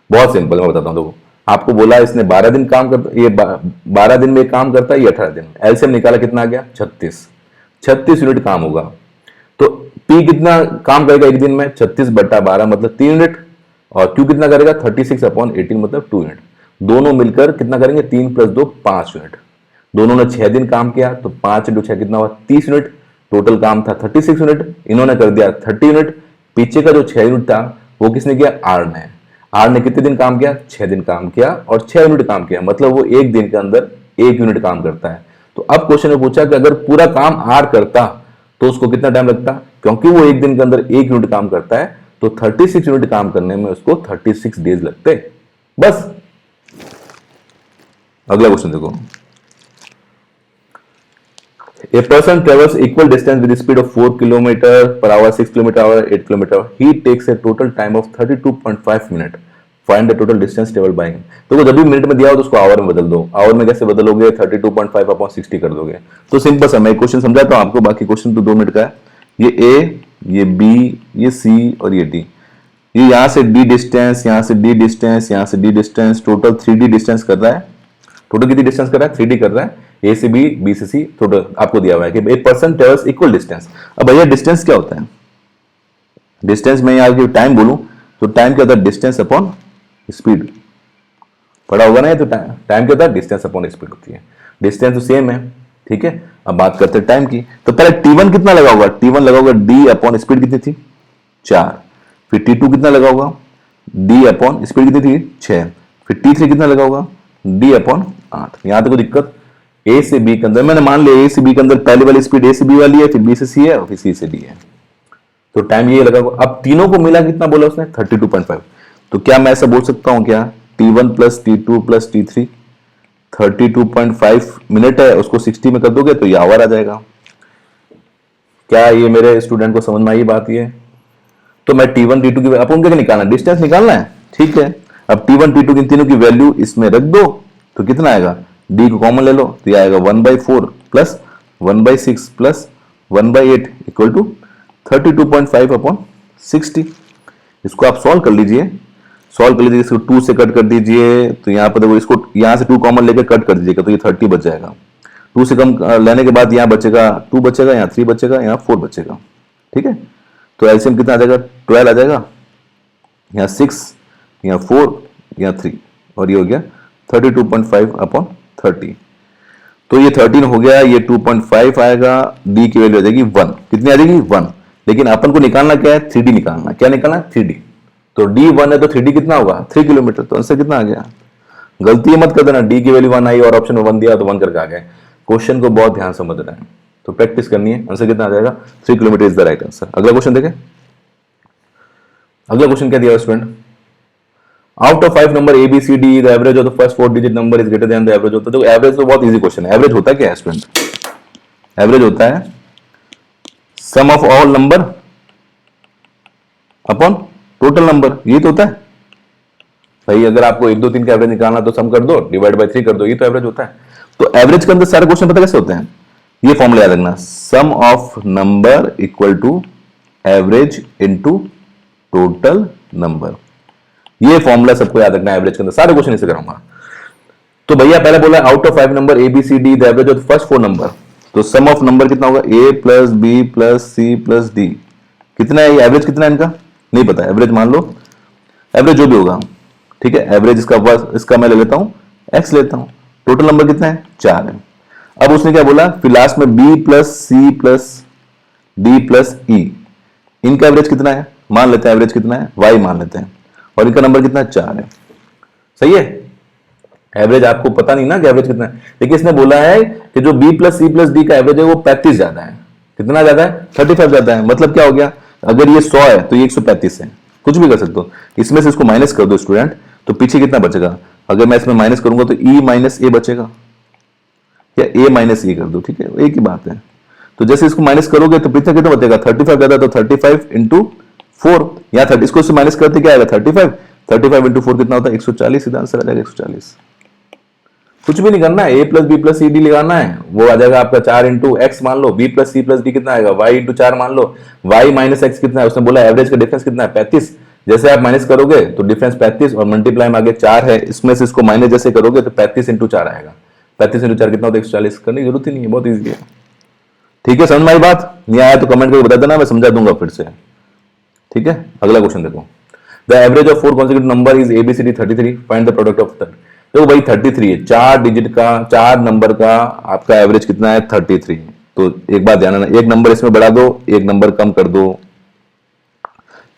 बहुत सिंपल, मैं बताता हूं देखो। आपको बोला इसने 12 दिन काम करता, ये 12 दिन में काम करता है, ये 18 दिन। एलसीएम निकाला कितना आ गया 36 यूनिट काम होगा। तो पी कितना काम करेगा एक दिन में 36/12 मतलब 3 यूनिट, और क्यू कितना करेगा 36/18 मतलब 2 यूनिट। दोनों मिलकर कितना करेंगे 3 + 2 5 यूनिट। दोनों ने 6 दिन काम किया, तो 5 × 6 कितना हुआ 30 यूनिट। टोटल काम था 36 यूनिट, इन्होंने कर दिया 30 यूनिट। पीछे का जो 6 यूनिट था वो किसने किया आर ने। आर ने कितने दिन काम किया 6 दिन काम किया और 6 यूनिट काम किया, मतलब वो एक दिन के अंदर 1 यूनिट काम करता है। तो अब क्वेश्चन में पूछा कि अगर पूरा काम आर करता तो उसको कितना टाइम लगता, क्योंकि वो एक दिन के अंदर 1 यूनिट काम करता है, तो 36 यूनिट काम करने में उसको 36 डेज लगते बस। अगला क्वेश्चन देखो। A person travels equal distance with a speed of 4 km/h, 6 km/h, 8 km/h. He takes a total time of 32.5 minutes. Find the total distance traveled by him. तो जब भी मिनट में दिया हो तो उसको आवर में बदल दो। आवर में कैसे बदलोगे 32.5/60 कर दोगे। तो सिंपल सा मैं क्वेश्चन समझाता हूं आपको, बाकी क्वेश्चन तो 2 मिनट का है। ये ए, ये बी, ये सी और ये डी। ये यहां से डी डिस्टेंस, यहां से डी डिस्टेंस, यहां से D distance, total 3D distance कर रहा है। टोटल कितनी डिस्टेंस कर रहा है 3D कर रहा है। ए से बी, बी से सी, टोटल आपको दिया हुआ है कि a person travels equal distance. अब भैया डिस्टेंस क्या होता है, डिस्टेंस में यहाँ टाइम बोलूं तो टाइम क्या होता है डिस्टेंस अपॉन स्पीड। पढ़ा होगा ना ये, तो टाइम क्या होता है डिस्टेंस अपॉन स्पीड होती है। डिस्टेंस तो सेम है, ठीक है। अब बात करते हैं टाइम की। तो पहले T1 कितना लगा होगा, T1 लगा होगा डी अपॉन स्पीड कितनी थी 4। फिर T2 कितना लगा होगा डी अपॉन स्पीड कितनी थी 6। फिर T3 कितना लगा होगा डी अपॉन 8। यहां तक कोई दिक्कत। ए से बी के अंदर मैंने मान लिया ए से बी के अंदर पहली वाली स्पीड ए से बी वाली है, फिर बी से सी है और फिर सी से डी है। तो टाइम ये लगा। अब तीनों को मिला कितना बोला उसने 32.5। तो क्या मैं ऐसा बोल सकता हूं क्या T1 + T2 + T3 32.5 मिनट है, उसको 60 में कर दोगे तो ये आवर आ जाएगा। क्या ये मेरे स्टूडेंट को समझ में आई बात ये। तो मैं T1 T2 की अपन क्या निकालना डिस्टेंस निकालना है, ठीक है। अब T1 T2 की तीनों की वैल्यू इसमें रख दो तो कितना आएगा, डी को कॉमन ले लो तो ये आएगा 1/4 + 1/6 + 1/8 = 32.5/60। इसको आप सॉल्व कर लीजिए, इसको 2 से कट कर दीजिए। तो यहाँ पर देखो इसको यहाँ से 2 कॉमन लेकर कट कर दीजिएगा तो ये 30 बच जाएगा। 2 से कम लेने के बाद यहाँ बचेगा 2 बचेगा, यहाँ 3 बचेगा, यहाँ 4 बचेगा, ठीक है। तो एलसीएम कितना आ जाएगा 12 आ जाएगा, यहाँ 6, यहाँ 4, यहाँ 3 और ये हो गया 32.5/30। तो ये 13 हो गया, ये 2.5 आएगा, डी की वैल्यू आ जाएगी 1। कितनी आ जाएगी 1। लेकिन अपन को निकालना क्या है 3D निकालना। क्या निकालना है 3D। तो डी 1 है तो 3D कितना होगा 3 किलोमीटर। तो आंसर कितना आ गया, गलती मत कर देना, डी की वैल्यू 1 आई और ऑप्शन में 1 दिया तो 1 करके आ गए। क्वेश्चन को बहुत ध्यान से समझना है, तो प्रैक्टिस करनी है। आंसर कितना आ जाएगा 3 kilometre is the right answer. अगला क्वेश्चन देखें। अगला क्वेश्चन क्या दिया student, out of 5 number A B C D the average of the first 4 digit number is greater than the average होता है। तो एवरेज तो बहुत इजी क्वेश्चन है। एवरेज होता क्या है स्टूडेंट? एवरेज होता है sum of all number upon total number, ये तो होता है भाई। अगर आपको 1 2 3 का एवरेज निकालना तो सम कर दो, डिवाइड बाय 3 कर दो, ये तो एवरेज होता है। तो एवरेज के अंदर सारे क्वेश्चन पता कैसे होते हैं? ये फॉर्मूला याद रखना, sum of number equal to average into total number. ये फॉर्मूला सबको याद रखना है एवरेज के अंदर, सारे क्वेश्चन इसे कराऊंगा। तो भैया पहले बोला out of 5 number A B C D the average of first 4 number, तो सम ऑफ नंबर कितना होगा? A plus B plus C plus D. कितना है ये एवरेज? कितना है इनका नहीं पता, एवरेज मान लो, एवरेज जो भी होगा, ठीक है। एवरेज इसका मैं ले लेता हूं एक्स लेता हूं। टोटल नंबर कितना है? 4 है। अब उसने क्या बोला? फिर लास्ट में B plus C plus D plus E, इनका एवरेज कितना है मान लेते हैं। एवरेज कितना है? वाई मान लेते हैं। और इनका नंबर कितना है? 4 है। सही है। एवरेज आपको पता नहीं ना कि एवरेज कितना है, लेकिन इसने बोला है कि जो B plus C plus D का एवरेज है वो 35 ज्यादा है। कितना ज्यादा है? 35 ज्यादा है। मतलब क्या हो गया? अगर ये 100 है तो ये 135 है। कुछ भी कर सकते हो, इसमें से इसको माइनस कर दो स्टूडेंट, तो पीछे कितना बचेगा? अगर मैं इसमें माइनस करूंगा तो ई माइनस ए बचेगा, या ए माइनस ई कर दो, ठीक है, एक ही बात है। तो जैसे इसको माइनस करोगे तो पीछे कितना बचेगा? 35 ज्यादा, तो 35 इंटू 4, या 30, इसको इससे माइनस करते क्या आएगा? 35 इंटू 4 कितना होता है? 140। सीधा आंसर आ जाएगा 140। कुछ भी नहीं करना है, A plus B plus C D लगाना है, वो आ जाएगा आपका 4 इंटू एक्स मान लो, B plus C plus D कितना आएगा? वाई इंटू 4 मान लो, वाई माइनस एक्स कितना है? उसने बोला एवरेज का डिफरेंस कितना है? 35। जैसे आप माइनस करोगे तो डिफरेंस 35 और मल्टीप्लाई में आगे 4 है, इसमें से इसको माइनस जैसे करोगे तो 35 इंटू 4 आएगा। 35 इंटू 4 कितना होता है? 140। करने की जरूरत ही नहीं है, बहुत ईजी है। ठीक है, समझ में आई बात? नहीं आया तो कमेंट करके बता देना, मैं समझा दूंगा फिर से। ठीक है, अगला क्वेश्चन देखो। The average of 4 consecutive number is ABCD 33, find the product of third. देखो भाई 33 है, 4 डिजिट का, 4 नंबर का आपका एवरेज कितना है? 33। तो एक बात ध्यान रखना, एक नंबर इसमें बढ़ा दो, एक नंबर कम कर दो,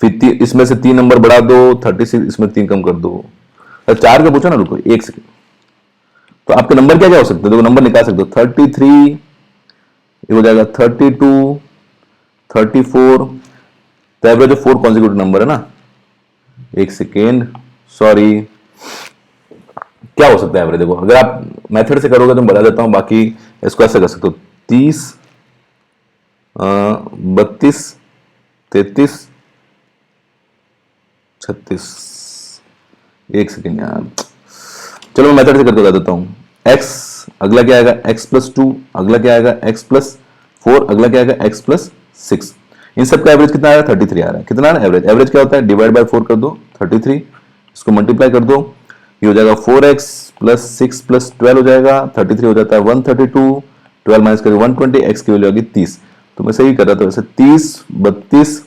फिर इसमें से 3 नंबर बढ़ा दो, 36, इसमें 3 कम कर दो। 4 का पूछा ना, रुको 1 सेकंड। तो आपके नंबर क्या क्या हो सकते हैं? देखो नंबर निकाल सकते हो, 33, ये हो जाएगा 32, 34। तो एवरेज ऑफ 4 consecutive नंबर है ना। एक सेकेंड, सॉरी, क्या हो सकता है एवरेज? देखो अगर आप मेथड से करोगे तो मैं बता देता हूं, बाकी इसको ऐसे कर सकते हो, 30, 32, 33, 36। एक सेकेंड यार, चलो मैं मेथड से करके बता देता हूं। x अगला क्या आएगा? x प्लस 2, अगला क्या आएगा? x प्लस 4, अगला क्या आएगा? x plus 6। इन सब का एवरेज कितना आ रहा है? 33 आ रहा है। कितना है एवरेज? एवरेज क्या होता है? डिवाइड बाय 4 कर दो, 33, इसको मल्टीप्लाई कर दो, ये हो जाएगा 4x प्लस 6 प्लस 12 हो जाएगा, 33 हो जाता है 132, 12 माइनस करें 120, x की वैल्यू आ गई 30। तो मैं सही कर रहा था वैसे, 30, 32,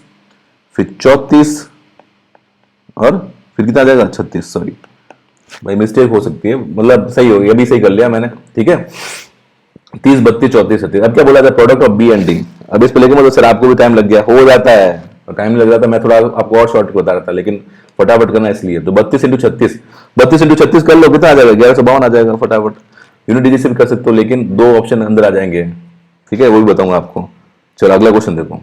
फिर 34 और फिर कितना आ जाएगा? 36। सॉरी भाई मिस्टेक हो सकती है, मतलब सही हो गया, अभी सही कर लिया मैंने। ठीक है, 30, 32, 34, 36। अब क्या बोला था? Product of B and D. अब इस पे लेके मतलब सर आपको भी टाइम लग गया, हो जाता है, टाइम लग रहा था, मैं थोड़ा आपको और शॉर्ट बता रहा था, लेकिन फटाफट करना इसलिए। तो 32 इंटू 36, 32 इंटू 36 कर लो, कितना आ जाएगा? 1152 आ जाएगा फटाफट। यूनिट डिजिट से भी कर सकते हो, लेकिन 2 ऑप्शन अंदर आ जाएंगे। ठीक है, वो भी बताऊंगा आपको। चलो अगला क्वेश्चन देखो।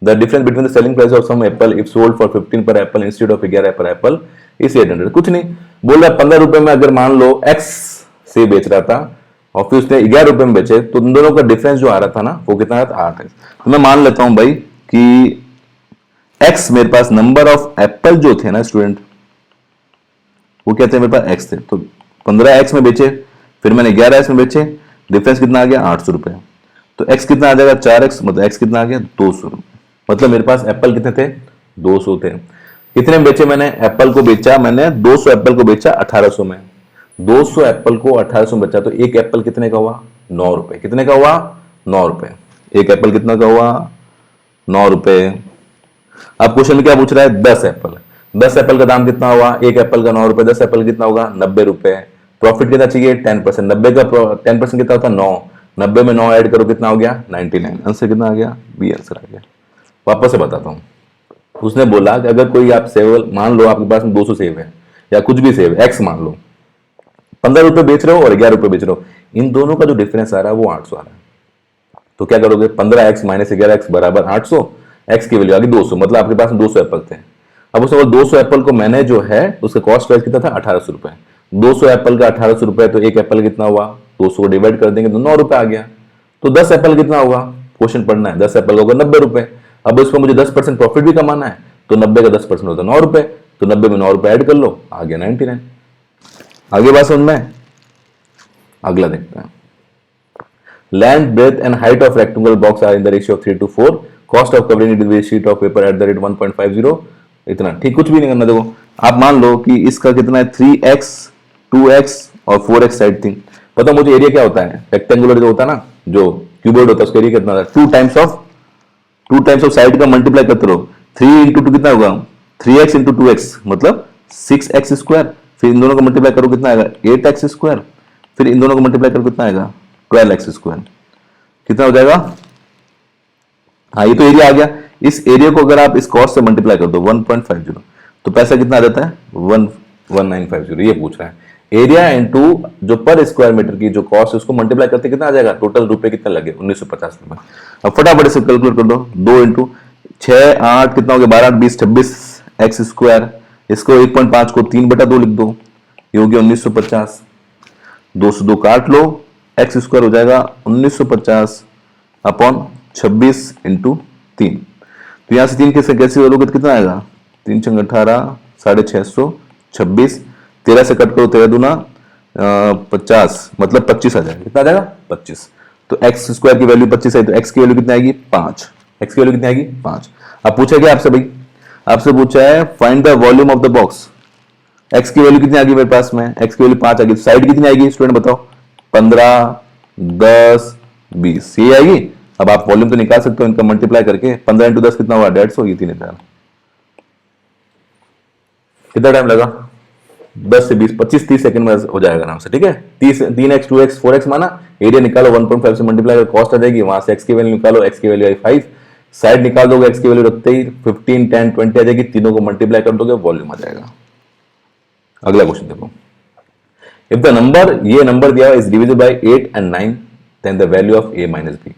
The difference between the selling price of some apple if sold for 15 per Apple instead of 11 पर एप्पल इज 800। कुछ नहीं, बोल रहा 15 रुपए में अगर मान लो एक्स से बेच रहा था और फिर उसने 11 रुपए में बेचे, तो उन दोनों का डिफरेंस जो आ रहा था ना, वो कितना आ रहा था? 8 है। तो मैं मान लेता हूं भाई कि x मेरे पास नंबर ऑफ एप्पल जो थे ना स्टूडेंट, वो क्या थे? मेरे पास x थे। तो 15x में बेचे, फिर मैंने 11x में बेचे, डिफरेंस कितना आ गया? 800 रुपए। तो x कितना आ जाएगा? 4x, मतलब x कितना आ गया? 200 रुपए। मतलब मेरे पास एप्पल कितने थे? 200 थे। कितने में बेचे मैंने? एप्पल को बेचा मैंने 200 एप्पल को बेचा 1800 में। 200 एप्पल को 1800 में बेचा, तो एक एप्पल कितने का हुआ? 9 रुपए। कितने का हुआ? 9 रुपए। एक एप्पल कितना का हुआ? 9 रुपए। अब क्वेश्चन में क्या पूछ रहा है? 10 एप्पल। 10 एप्पल का दाम कितना हुआ? एक एप्पल का 9 रुपए, 10 एप्पल कितना होगा? 90 रुपए। प्रॉफिट कितना चाहिए? 10%। 90 का 10% कितना होता है? 9। 90 में 9 ऐड करो, कितना हो गया? 99। आंसर कितना आ गया? बी आंसर आ गया। वापस से बताता हूं। उसने बोला कि अगर कोई आप सेव, मान लो आपके पास 200 सेव है या कुछ भी सेव एक्स मान लो, 15 रुपए बेच रहे हो और 11 रुपए बेच रहे हो, इन दोनों का जो डिफरेंस आ रहा है वो 800 आ रहा है। तो क्या करोगे? 15x माइनस 11x बराबर 800, एक्स की वैल्यू आ गई 200, मतलब आपके पास 200 एप्पल थे। अब उसने बोला 200 एप्पल को मैंने जो है उसका कॉस्ट प्राइस कितना था 1800 रुपए। 200 एप्पल का 1800 रुपए, तो एक एप्पल कितना हुआ, 200 को डिवाइड कर देंगे तो 9 रुपए आ गया। तो 10 एप्पल कितना होगा, क्वेश्चन पढ़ना है, 10 एप्पल होगा 90 रुपए। अब इसको मुझे 10% प्रॉफिट भी कमाना है, तो 90 का 10% होता है 9 रुपए, तो 90 में 9 रुपए ऐड कर लो, आ गया 99। आगे बात समझ में, अगला देखते हैं। Length, breadth and height of rectangle box are in the ratio of 3:4. Cost of covering it with a sheet of paper at the rate 1.50. इतना ठीक, कुछ भी नहीं करना। देखो आप मान लो कि इसका कितना है 3x, 2x और 4x साइड थी। पता मुझे एरिया क्या होता है, रेक्टेंगुलर जो होता है ना, जो क्यूबॉइड होता है उसका एरिया कितना होता है, 2 टाइम्स ऑफ साइड का मल्टीप्लाई करते रहो। 3 इंटू 2 कितना होगा, 3x इंटू 2x मतलब 6x स्क्वायर। फिर इन दोनों को मल्टीप्लाई करो कितना आएगा, 8x स्क्वायर। फिर इन दोनों को मल्टीप्लाई करो कितना आएगा, 12x स्क्वायर। कितना हो जाएगा, हाँ ये तो एरिया आ गया। इस एरिया को अगर आप इस कॉस्ट से मल्टीप्लाई कर दो 1.50, तो पैसा कितना आ जाता है 1950। ये पूछ रहा है एरिया इनटू जो पर स्क्वायर मीटर की जो कॉस्ट है उसको मल्टीप्लाई करते कितना आ जाएगा, टोटल रुपए कितना लगे 1950 रुपए। अब फटाफट से कैलकुलेट कर दो, 2 इंटू 6 8 कितना हो गया, 12 20 26 एक्स स्क्वायर। इसको 1.5 को 3/2 लिख दो, ये हो गया 1950। 2 से 2 काट लो, एक्स स्क्वायर हो जाएगा 1950 अपॉन 26 इंटू 3। तो यहां से 3 कैसे लोगे तो कितना आएगा, 3 छंग 18, 650, 26, 13 से कट करो 13 दूना 50 मतलब 25 आ जाएगा। कितना आ जाएगा 25। तो एक्स स्क्वायर की वैल्यू 25 है, तो एक्स की वैल्यू कितनी आएगी 5। एक्स की वैल्यू कितनी आएगी 5। अब पूछा क्या आपसे भाई, आपसे पूछा है find the volume of the box. X की वैल्यू कितनी आ गई मेरे पास में, एक्स की वैल्यू 5 आ गई। साइड कितनी आएगी स्टूडेंट बताओ, 15 10 20 ये आएगी। अब आप वॉल्यूम तो निकाल सकते हो इनका मल्टीप्लाई करके, 15 इंटू 10 कितना हुआ 150, ये 3000। कितना टाइम लगा, 10 से 20 25 30 सेकंड में हो जाएगा आराम से। ठीक है, 3x 2x 4x माना, एरिया निकालो 1.5 से मल्टीप्लाई कर कॉस्ट आ जाएगी, वहां से x की वैल्यू निकालो, x की वैल्यू आई 5, साइड निकाल दोगे, x की वैल्यू रखते ही 15 10 20 आ जाएगी, तीनों को मल्टीप्लाई कर दोगे वॉल्यूम आ जाएगा। अगला क्वेश्चन देखो, इफ द नंबर, ये नंबर दिया is divisible by 8 and 9 then the value of a minus b।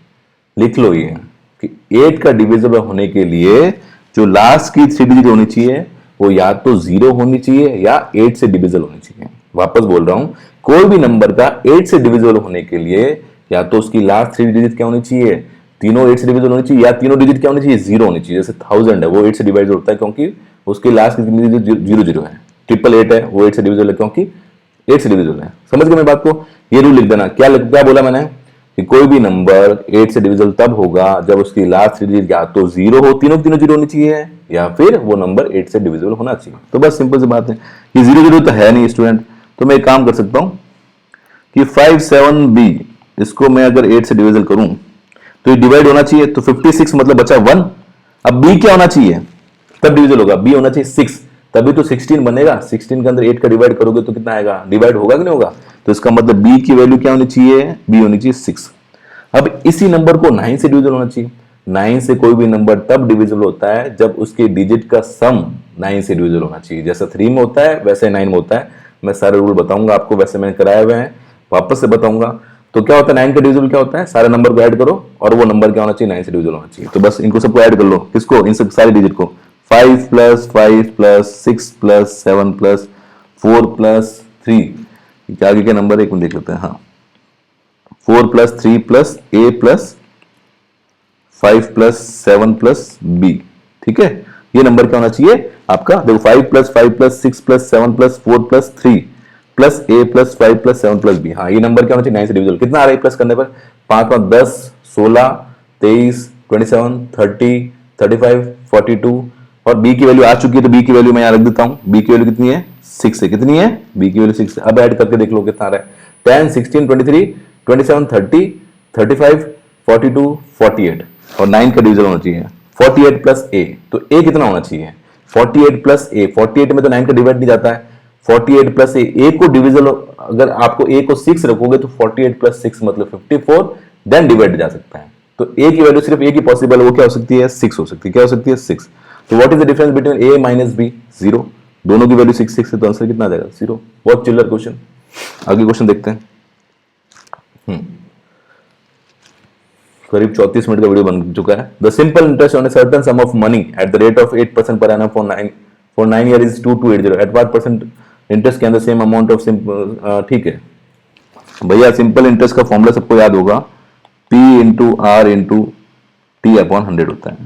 लिख लो ये कि 8 का डिविजिबल होने के लिए जो लास्ट की 3 डिजिट होनी चाहिए वो या तो 0 होनी चाहिए या 8 से डिविजिबल होनी चाहिए। वापस बोल रहा हूं, कोई भी नंबर का 8 से डिविजिबल होने के लिए या तो उसकी लास्ट 3 डिजिट क्या होनी चाहिए, तीनों 8 से डिविजिबल होनी चाहिए, या तीनों डिजिट क्या होनी चाहिए 0 होनी चाहिए। जैसे 1000 है वो 8 से डिवाइड होता है क्योंकि उसकी लास्ट की डिजिट 00 है। 888 है वो 8 से डिविजिबल है क्योंकि 8 से डिविजिबल है। समझ गए मेरी बात को, ये रूल लिख देना। क्या बोला मैंने कि कोई भी नंबर 8 से डिविजिबल तब होगा जब उसकी लास्ट 3 डिजिट या तो 0 हो, तीनों 0 होनी चाहिए, या फिर वो नंबर 8 से डिविजिबल होना चाहिए। तो बस सिंपल सी बात है, ये 0 तो है नहीं स्टूडेंट, तो मैं एक काम कर सकता हूं कि 57b इसको मैं अगर 8 से डिविजिबल करूं तो ये डिवाइड होना चाहिए, तो 56 मतलब बचा 1। अब b क्या होना चाहिए तब डिविजिबल होगा, b होना चाहिए 6, तभी तो 16 बनेगा। 16 के अंदर 8 का डिवाइड करोगे तो कितना आएगा, डिवाइड होगा कि नहीं होगा। तो इसका मतलब b की वैल्यू क्या होनी चाहिए, b होनी चाहिए 6। अब इसी नंबर को 9 से डिविजिबल होना चाहिए। 9 से कोई भी नंबर तब डिविजिबल होता है जब उसके डिजिट का सम 9 से डिविजिबल होना चाहिए। जैसा 3 में होता है वैसे 9 में होता है। मैं सारे रूल बताऊंगा आपको, वैसे मैंने कराए हुए हैं, वापस से बताऊंगा। तो क्या होता है 9 का डिविजिबल क्या होता है, सारे नंबर को ऐड करो और वो नंबर क्या होना चाहिए 9 से डिविजिबल होना चाहिए। तो बस इनको सबको ऐड कर लो, किसको, इन सब सारे डिजिट को। 5 plus 5 plus 6 plus 7 plus 4 plus 3, आगे के नंबर एक में देख लेते हैं। हाँ 4 plus 3 plus a plus 5 plus 7 plus b। ठीक है, ये नंबर क्या होना चाहिए आपका, देखो 5 plus 5 plus 6 plus 7 plus 4 plus 3 plus a plus 5 plus 7 plus b। हाँ ये नंबर क्या होना चाहिए 9 से डिविजिबल। कितना आ रहा है प्लस करने पर, 5 5 10 16 23 27 30 35 42, और b की वैल्यू आ चुकी है तो b की वैल्यू मैं यहां रख देता हूं। b की वैल्यू कितनी है 6 है, कितनी है b की वैल्यू 6 है। अब ऐड करके देख लो कितना आ रहा है, 10 16 23 27 30 35 42 48, और 9 का डिविजन होना चाहिए 48 प्लस a। तो a कितना होना चाहिए 48 प्लस a। 48 में तो 9 का डिवाइड नहीं जाता है, 48 प्लस a को डिविजन, अगर आपको a को 6 रखोगे तो 48 प्लस 6 मतलब 54, देन डिवाइड जा सकता है। तो a की वैल्यू सिर्फ a की पॉसिबल है, वो क्या हो सकती है 6 हो सकती है। क्या हो सकती है 6। तो what is the difference between a minus b, 0। दोनों की वैल्यू 6 6 है तो आंसर कितना आ जाएगा 0। बहुत चिल्लर क्वेश्चन। आगे क्वेश्चन देखते हैं। करीब 34 मिनट का वीडियो बन चुका है। The simple interest on a certain sum of money at the rate of 8% per annum for 9 for 9 year is 2280 at what percent interest के अंदर सेम अमाउंट ऑफ सिंपल, ठीक है भैया, सिंपल इंटरेस्ट का फॉर्मूला सबको याद होगा, P into R into T upon 100 होता है,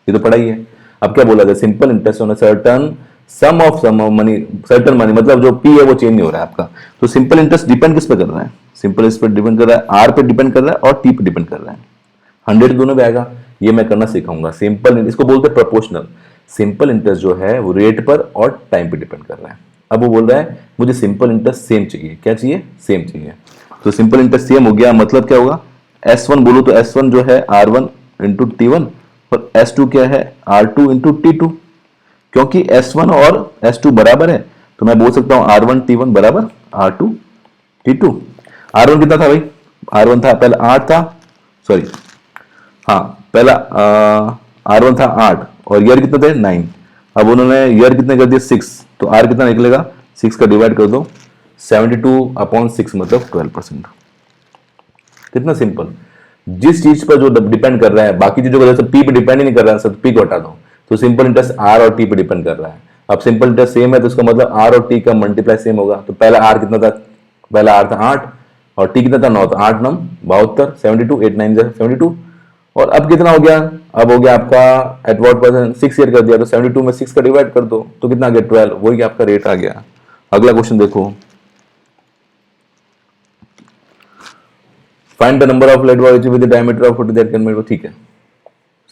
ये तो पढ़ा ही है। अब क्या बोला था, simple interest on certain some of money, certain money, मतलब जो P है वो चेंज नहीं हो रहा है आपका। तो सिंपल इंटरेस्ट डिपेंड किस पे कर रहा है, सिंपल इंटरेस्ट पे डिपेंड कर रहा है, R पे डिपेंड कर रहा है और T पे डिपेंड कर रहा है। 100 दोनों में आएगा, ये मैं करना सिखाऊंगा। सिंपल, इसको बोलते हैं प्रोपोर्शनल। सिंपल इंटरेस्ट जो है वो रेट पर और टाइम पे डिपेंड कर रहा है। अब वो बोल रहा है मुझे सिंपल इंटरेस्ट सेम चाहिए, क्या चाहिए, सेम चाहिए। तो सिंपल इंटरेस्ट सेम हो गया, मतलब क्या होगा, S1 बोलो तो S1 जो है R1 इंटू T1 और S2 क्या है R2 इंटू T2। क्योंकि S1 और S2 बराबर है तो मैं बोल सकता हूं R1 T1 बराबर R2 T2। R1 कितना था भाई, R1 था पहला 8 था, सॉरी हाँ पहला R1 था 8 और ईयर कितना थे 9। अब उन्होंने ईयर कितने कर दिए 6, तो R कितना निकलेगा 6 का डिवाइड कर दो 72/6 मतलब 12%। कितना सिंपल। जिस चीज पर जो डिपेंड कर रहा है, बाकी चीजों का जैसे P पे डिपेंड ही नहीं कर रहा है, सब P को हटा दो, तो सिंपल इंटरेस्ट R और T पे डिपेंड कर रहा है। अब सिंपल इंटरेस्ट सेम है तो इसका मतलब R और T का मल्टीप्लाई सेम होगा। तो पहला R कितना था, पहला R था 8 और T कितना था 9, तो 8 9 72, 72 8 9 72। और अब कितना हो गया, अब हो गया आपका एट व्हाट परसेंट 6 ईयर कर दिया, तो 72 में 6 का डिवाइड कर दो तो कितना आ गया 12, वही आपका रेट आ गया। अगला क्वेश्चन देखो, find the number of lead balls with the diameter of 40 that can make, ठीक है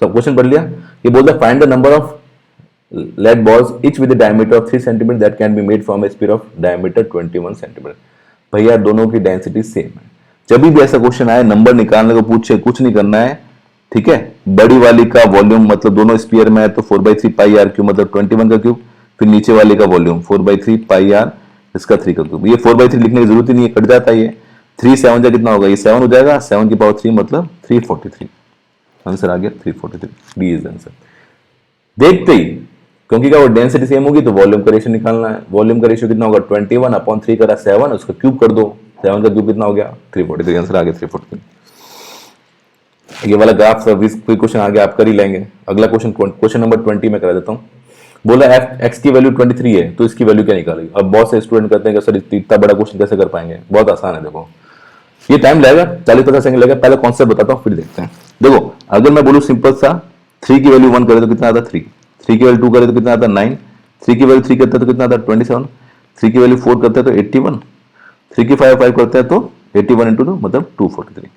सब क्वेश्चन पढ़ लिया। ये बोलता है find the number of lead balls each with a diameter of 3 cm that can be made from a sphere of diameter 21 cm। भैया दोनों की डेंसिटी सेम है। जब भी ऐसा क्वेश्चन आए नंबर निकालने को पूछे, कुछ नहीं करना है, ठीक है। बड़ी वाली का वॉल्यूम मतलब दोनों स्पीयर में है तो 4/3 पाई आर क्यूब मतलब 21 का क्यूब, फिर नीचे वाले का वॉल्यूम 4/3 पाई आर इसका 3 का क्यूब। ये 4/3 लिखने की जरूरत ही नहीं है, कट जाता है ये। 3 7 जा कितना होगा, ये 7 हो जाएगा, 7 की पावर 3 मतलब 343। आंसर आ गया 343, डी इज आंसर। देखते ही, क्योंकि क्या वो डेंसिटी सेम होगी तो वॉल्यूम का रेशियो निकालना है। वॉल्यूम का रेशियो कितना होगा 21/3 करा 7, उसका क्यूब कर दो, 7 का क्यूब कितना हो गया 343, आंसर आ गया 343। ये वाला ग्राफ सर्विस कोई क्वेश्चन आगे आप कर ही लेंगे। अगला क्वेश्चन, क्वेश्चन नंबर 20 में करा देता हूँ। बोला एक्स की वैल्यू 23 है तो इसकी वैल्यू क्या निकालेगी। अब बहुत से स्टूडेंट कहते हैं कि सर इतना बड़ा क्वेश्चन कैसे कर पाएंगे, बहुत आसान है। देखो ये टाइम लगेगा 40-50 सेकंड लगेगा, पहले कॉन्सेप्ट बताता हूँ फिर देखते हैं। देखो अगर मैं बोलूँ सिंपल सा 3 की वैल्यू 1 करे तो कितना आता 3, 3 की वैल्यू 2 करे तो कितना आता 9, 3 की वैल्यू 3 करता है तो कितना आता 27, 3 की वैल्यू 4 करता है तो 81, 3 की 5 करता है तो 81 इंटू 2 मतलब 243।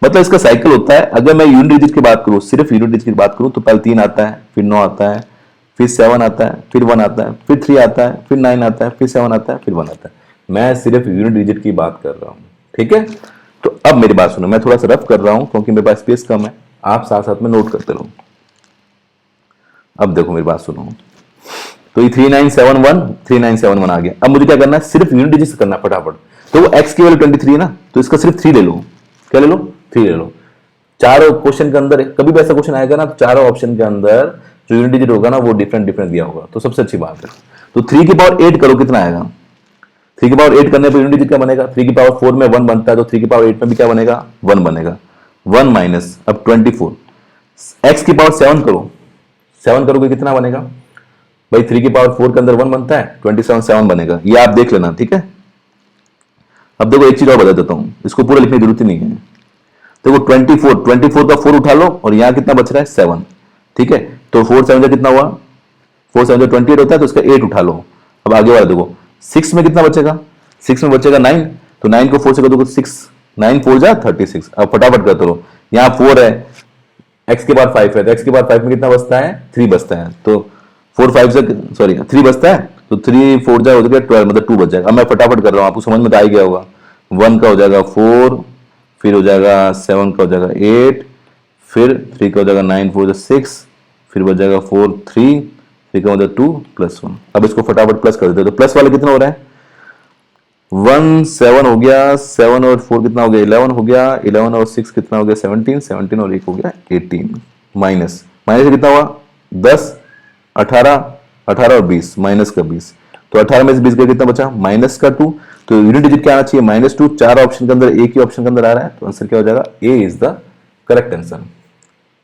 मतलब इसका साइकिल होता है। अगर मैं यूनिट डिजिट की बात करूं, सिर्फ यूनिट डिजिट की बात करूं तो पहले 3 आता है, फिर 9 आता है, फिर 7 आता है, फिर 1 आता है, फिर 3 आता है, फिर 9 आता है, फिर 7 आता है, फिर 1 आता है। मैं सिर्फ यूनिट डिजिट की बात कर रहा हूं, ठीक है। तो अब मेरी बात सुनो, मैं थोड़ा सा रफ कर रहा हूं क्योंकि मेरे पास स्पेस कम है, आप साथ साथ में नोट करते रहो। अब देखो मेरी बात सुनो, तो ये 3971 आ गया। अब मुझे क्या करना है, सिर्फ यूनिट डिजिट से करना है फटाफट। तो वो x की वैल्यू 23 है ना, तो इसका सिर्फ 3 ले लो। क्या ले लो, 3 ले लो। चारों क्वेश्चन के अंदर कभी भी ऐसा क्वेश्चन आएगा ना, तो चारों ऑप्शन के अंदर जो यूनिट डिजिट होगा ना वो डिफरेंट डिफरेंट दिया होगा, तो सबसे अच्छी बात है। तो 3 की पावर 8 करो, कितना आएगा। 3 की पावर 8 करने पर यूनिट डिजिट क्या बनेगा, 3 की पावर 4 में 1 बनता है, तो 3 की पावर 8 में भी क्या बनेगा 1 बनेगा। 1 माइनस अब 24, x की पावर 7 करो, 7 करोगे कितना बनेगा भाई, 3 की पावर 4 के अंदर 1 बनता है, 27 7 बनेगा। ये आप देख लेना, ठीक है। अब देखो एक चीज और बता देता हूं, इसको पूरा लिखने की जरूरत ही नहीं है। देखो 24 का 4 उठा लो और यहां कितना बच रहा है 7, ठीक है। तो 4 7 कितना हुआ, 4 7 28 होता है, तो इसका 8 उठा लो। अब आगे वाला देखो 6 में कितना बचेगा, 6 में बचेगा 9, तो 9 को 4 से कर दो 6, 9 4 जा 36। अब फटाफट करते रहो, यहाँ 4 है, x के बाद 5 है, तो x के बाद 5 में कितना बचता है 3 बचता है, तो 4 5 से सॉरी 3 बचता है, तो 3 4 जा हो गया 12 मतलब 2 बच जाएगा। अब मैं फटाफट कर रहा हूँ, आपको समझ में तो आ ही गया होगा। 1 का हो जाएगा 4, फिर हो जाएगा 7 का हो जाएगा 8, फिर 3 का हो जाएगा 9 4 6, फिर बच जाएगा 4 3, फिर का हो जाएगा 2 प्लस 1। अब इसको फटाफट प्लस कर देते हैं, तो प्लस वाले कितना हो रहा है 1 7 हो गया, 7 और 4 कितना हो गया 11 हो गया, 11 और 6 कितना हो गया 17, 17 और 1 हो गया 18, माइनस माइनस कितना हुआ 10 18 18 और 20 माइनस का 20, तो 18 में से 20 का कितना बचा माइनस का 2, तो यूनिट डिजिट क्या आना चाहिए -2। चार ऑप्शन के अंदर एक ही ऑप्शन के अंदर आ रहा है, तो आंसर क्या हो जाएगा ए इज द करेक्ट आंसर।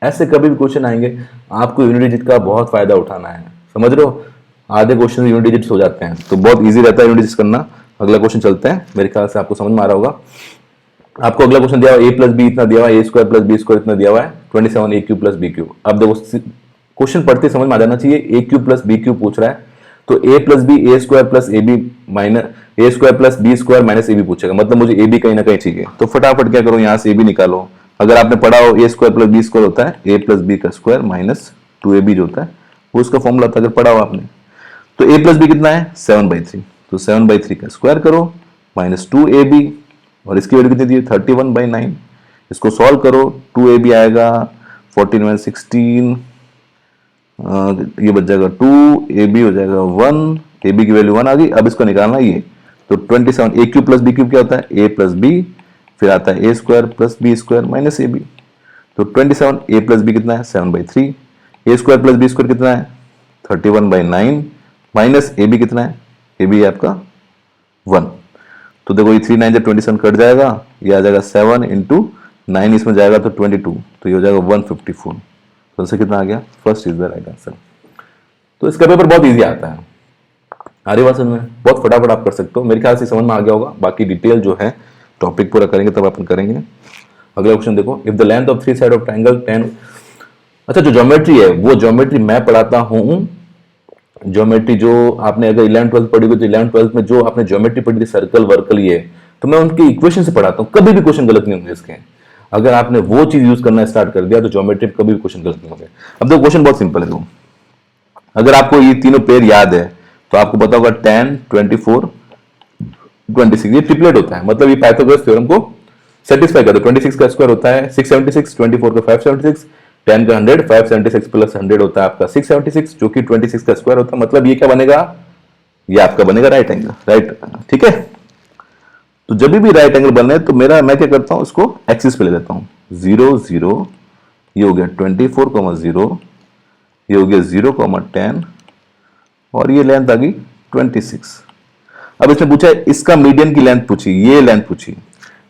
ऐसे कभी भी क्वेश्चन आएंगे आपको यूनिट डिजिट का बहुत फायदा उठाना है, समझ रहे हो। आधे क्वेश्चन यूनिट डिजिट्स हो जाते हैं, तो बहुत इजी रहता है यूनिट डिजिट्स करना। अगला क्वेश्चन चलते हैं, मेरे ख्याल से आपको समझ में आ रहा होगा। आपको अगला क्वेश्चन दिया हुआ ए प्लस बी इतना दिया हुआ है, A square plus B square इतना दिया हुआ है, 27 A cube plus B cube. अब देखो क्वेश्चन पढ़ते समझ में आ जाना चाहिए, A cube plus B cube पूछ रहा है, तो A plus B A square plus A B minus A square plus B square minus A B पूछेगा, मतलब मुझे ए बी कहीं ना कहीं चाहिए। तो फटाफट क्या करो, यहाँ से ए बी निकालो। अगर आपने पढ़ा हो ए स्क्वायर प्लस बी स्क्वायर होता है ए प्लस बी का स्क्वायर माइनस 2ab जो होता है वो उसका फॉर्मूला था, अगर पढ़ा हो आपने। तो a प्लस बी कितना है 7/3, तो 7/3 का स्क्वायर करो माइनस 2ab, और इसकी वैल्यू कितनी दी 31/9। इसको सॉल्व करो, 2ab आएगा 14 16, ये बच जाएगा 2ab हो जाएगा 1, ab की वैल्यू 1 आ गई। अब इसको निकालना ये, तो 27 a cube plus B cube क्या होता है a प्लस बी, फिर आता है a square plus B square minus ab। तो 27 a प्लस बी कितना है 7/3, a square plus B square कितना है 31/9 माइनस ab कितना है, ab है आपका 1। तो देखो ये 3 9 से 27 कट जाएगा, ये आ जाएगा 7 इंटू 9 इसमें जाएगा तो 22, तो ये हो जाएगा 154। तो इससे कितना आ गया, first is the right answer. तो इसका पेपर बहुत इजी आता है, आ रही बात समझ में, बहुत फटाफट आप कर सकते हो। मेरे ख्याल से समझ में आ गया होगा, बाकी डिटेल जो है टॉपिक पूरा करेंगे तब अपन करेंगे। अगला क्वेश्चन देखो, if the length of 3 side of triangle 10। अच्छा, जो ज्योमेट्री है वो ज्योमेट्री मैं पढ़ाता हूँ, ज्योमेट्री जो आपने अगर 11th 12th पढ़ी हुई तो 11th 12th में जो आपने ज्योमेट्री पढ़ी थी सर्कल वर्कल ये, तो मैं उनकी इक्वेशन से पढ़ाता हूँ, कभी भी क्वेश्चन गलत नहीं होंगे इसके। अगर आपने वो चीज यूज करना स्टार्ट कर दिया तो ज्योमेट्री में कभी भी क्वेश्चन गलत नहीं होंगे। अब देखो क्वेश्चन बहुत सिंपल है, अगर आपको ये तीनों पेयर याद है तो आपको पता होगा 10 24 26 ये ट्रिपलेट होता है, मतलब ये पाइथागोरस थ्योरम को सेटिस्फाई करता है। 26 का स्क्वायर होता है 676, 24 का 576, 10 का 100, 576 प्लस 100 होता है आपका 676, जो कि 26 का स्क्वायर होता है। मतलब ये क्या बनेगा, ये आपका बनेगा राइट एंगल, राइट, ठीक है। तो जब भी राइट एंगल बने तो मैं क्या करता हूं, इसको एक्सिस पे ले लेता हूं, 0 0, ये हो गया 24,0, ये हो गया 0,10, और ये लेंथ आ गई 26। अब इसने पूछा इसका मीडियन की लेंथ पूछी, ये लेंथ पूछी।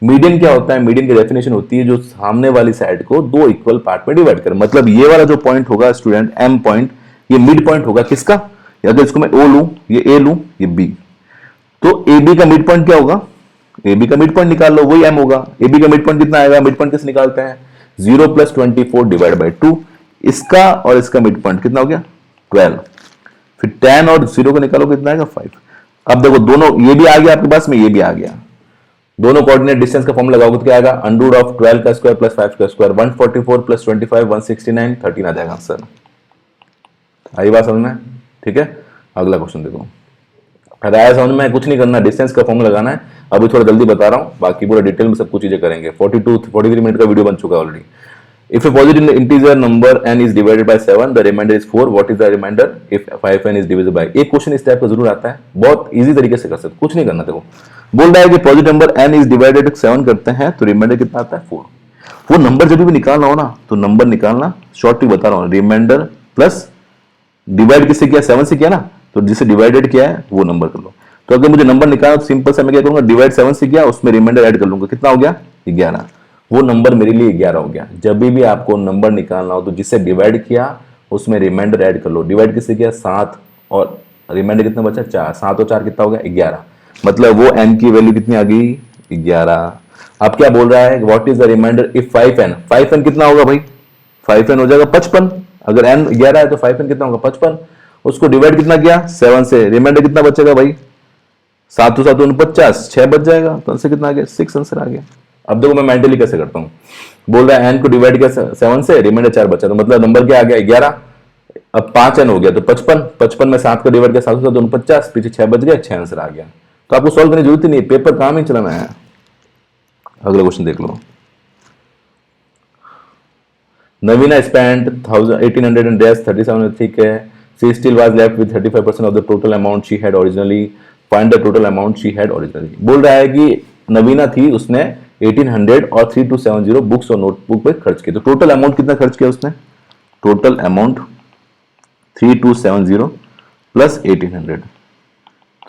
मीडियन क्या होता है, मीडियन की डेफिनेशन होती है जो सामने वाली साइड को दो इक्वल पार्ट में डिवाइड करे। मतलब ये वाला जो पॉइंट होगा स्टूडेंट, एम पॉइंट, ये मिड पॉइंट होगा किसका, अगर इसको मैं ओ लूं, ये ए लूं, ये बी, तो ए बी का मिड पॉइंट क्या होगा, ए बी का मिड पॉइंट निकाल लो, वही एम होगा। ए बी का मिड पॉइंट कितना आएगा, मिड पॉइंट किस निकालते हैं 0 + 24 डिवाइड बाई 2, इसका और इसका मिड पॉइंट कितना हो गया 12, फिर 10 और 0 को निकालो कितना आएगा 5। अब देखो दोनों, ये भी आ गया आपके पास में, ये भी आ गया, दोनों कोऑर्डिनेट डिस्टेंस का फॉर्मूला लगाओगे तो क्या आएगा, √12 का स्क्वायर प्लस 5 का स्क्वायर, 144 + 25 169, 13 आ जाएगा आंसर। आई बात समझ में, ठीक है। अगला क्वेश्चन देखो, आया समझ में, कुछ नहीं करना, डिस्टेंस का फॉर्मूला लगाना है। अभी थोड़ा जल्दी बता रहा हूं, बाकी पूरा डिटेल में सब कुछ चीजें करेंगे। 43 मिनट का वीडियो बन चुका है already. If a positive integer number n is divided by 7, the remainder is 4. What is the remainder if 5n is divisible by? एक क्वेश्चन इस टाइप का जरूर आता है, बहुत इजी तरीके से कर सकते, कुछ नहीं करना। देखो बोल रहा है कि positive number n is divided 7 करते हैं तो रिमाइंडर कितना आता है 4। वो नंबर जब भी निकालना हो ना तो नंबर निकालना, शॉर्ट ट्रिक बता रहा हूँ, रिमाइंडर प्लस डिवाइड किससे किया 7 से किया ना, तो जिसे डिवाइडेड किया है वो नंबर कर लो। तो अगर मुझे नंबर निकालना तो सिंपल सा मैं क्या करूंगा, डिवाइड 7 से किया, उसमें रिमाइंडर ऐड कर लूंगा, कितना हो गया 11, वो नंबर मेरे लिए 11 हो गया। जब भी आपको नंबर निकालना हो तो जिससे डिवाइड किया उसमें रिमाइंडर ऐड कर लो। डिवाइड किससे किया 7, और रिमाइंडर कितना बचा 4, 7 और 4 कितना हो गया 11, मतलब वो n की वैल्यू कितनी आ गई 11। अब क्या बोल रहा है, what is the remainder if 5n, 5n कितना होगा भाई, 5n हो जाएगा 55, अगर n 11 है तो 5n कितना होगा 55, उसको डिवाइड कितना किया 7 से, रिमाइंडर कितना बचेगा भाई 7 7 49, 6 बच जाएगा, तो आंसर कितना आ गया 6 आंसर आ गया। अब देखो मैं मेंटली कैसे करता हूँ, बोल रहा है n को डिवाइड किया 7 से, रिमाइंडर 4 बचा, तो मतलब नंबर क्या आ गया 11। अब 5n हो गया तो 55 में 7 को डिवाइड किया 7 7 49, पीछे 6 बच गया, 6 आंसर आ गया। तो आपको सॉल्व करने की जरूरत ही नहीं, पेपर काम ही चलाना है। अगला क्वेश्चन देख लो, नवीना स्पेंड 1837, ठीक है, she still was left with 35% of the total amount she had originally, find the total amount she had originally. बोल रहा है कि नवीना थी, उसने 1800 और 3270 बुक्स और नोटबुक पे खर्च किए, तो टोटल अमाउंट कितना खर्च किया उसने, टोटल अमाउंट 3270 प्लस 1800,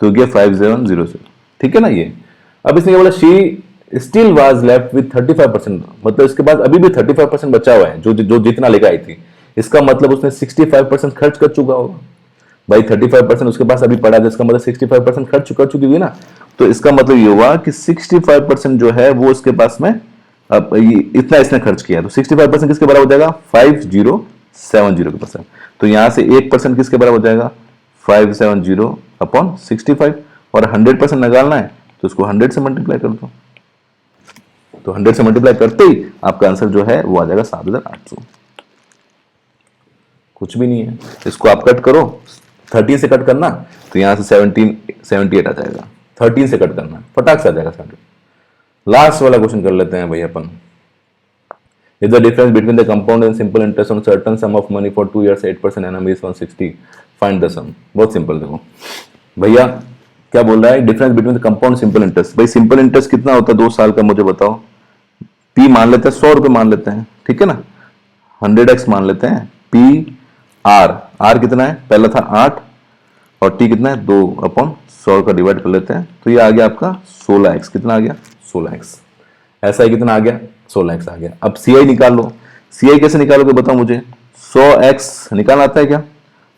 तो गया 5700, ठीक है ना ये। अब इसने बोला she still was left with 35%, मतलब इसके बाद अभी भी 35% बचा हुआ है, जो जितना लेकर आई थी, इसका मतलब उसने 65% खर्च कर चुका होगा। भाई 35% उसके पास अभी पड़ा है, इसका मतलब 65% खर्च कर चुकी हुई ना। तो इसका मतलब ये हुआ कि 65% जो है वो इसके पास में अब इतना इसने खर्च किया, तो 65% किसके बराबर हो जाएगा 5070 के परसेंट। तो यहां से 1% किसके बराबर हो जाएगा 570 अपॉन 65, और 100% निकालना है तो इसको 100 से मल्टीप्लाई कर दो। तो 100 से मल्टीप्लाई करते ही आपका आंसर जो है वो आ जाएगा 7800। कुछ भी नहीं है, इसको आप कट करो, 13 से कट करना तो यहां से 78 आ जाएगा, 13 से कट करना फटाक से आ जाएगा 100। लास्ट वाला क्वेश्चन कर लेते हैं भैया अपन। Is the difference between the compound and simple interest on certain sum of money for 2 years 8% annum is 160, find the sum. बहुत सिंपल, देखो भैया क्या बोल रहा है, difference between the compound simple interest. भाई सिंपल इंटरेस्ट कितना होता है 2 साल का, मुझे बताओ। पी मान लेते हैं 100 रुपए मान लेते हैं, ठीक है ना, 100x मान लेते हैं। पी आर कितना है, पहला था 8 और टी कितना है 2 अपॉन 100 का डिवाइड कर लेते हैं, तो ये आ गया आपका 16x। कितना आ गया 16x। ऐसा ही कितना आ गया 16x आ गया। अब सी आई निकाल लो। सी आई कैसे निकालोगे बताओ मुझे, 100x निकालना आता है क्या,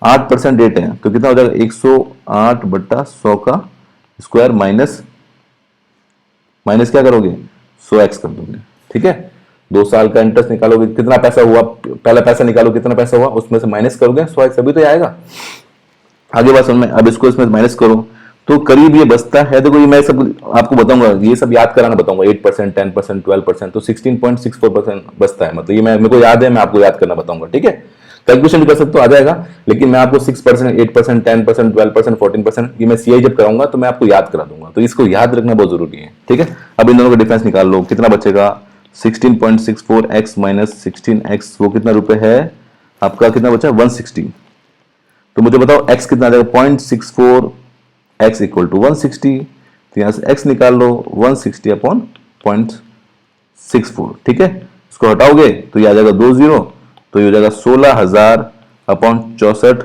8% रेट है तो कितना हो जाएगा 108/100 का स्क्वायर माइनस क्या करोगे 100x कर दोगे, ठीक है। 2 साल का इंटरेस्ट निकालोगे, कितना पैसा हुआ, पहला पैसा निकालो कितना पैसा हुआ, उसमें से माइनस करोगे 100x, अभी तो ये आएगा। आगे बात समझ में, अब इसको इसमें माइनस करो तो करीब ये बचता है, देखो ये मैं सब आपको बताऊंगा, ये सब याद कराना बताऊंगा, 8%, 10%, 12%, तो 16.64% बचता है। मतलब ये मेरे को याद है, मैं आपको याद करना बताऊंगा, ठीक है। कैलकुलेशन भी कर सकते हो, आ जाएगा, लेकिन मैं आपको 6%, 8%, 10%, 12%, 14% ये मैं सीआई जब कराऊंगा तो मैं आपको याद करा दूंगा, तो इसको याद रखना बहुत जरूरी है, ठीक है। अब इन दोनों का डिफरेंस निकाल लो, कितना बचेगा 16.64x माइनस 16x, वो कितना रुपए है आपका, कितना बचा 160। तो मुझे बताओ x कितना आ जाएगा 0.64x इक्वल टू 160, तो यहां से x निकाल लो 160 अपॉन 0.64, ठीक है। इसको हटाओगे तो ये आ जाएगा 20, तो ये हो जाएगा 16,000 अपॉन 64।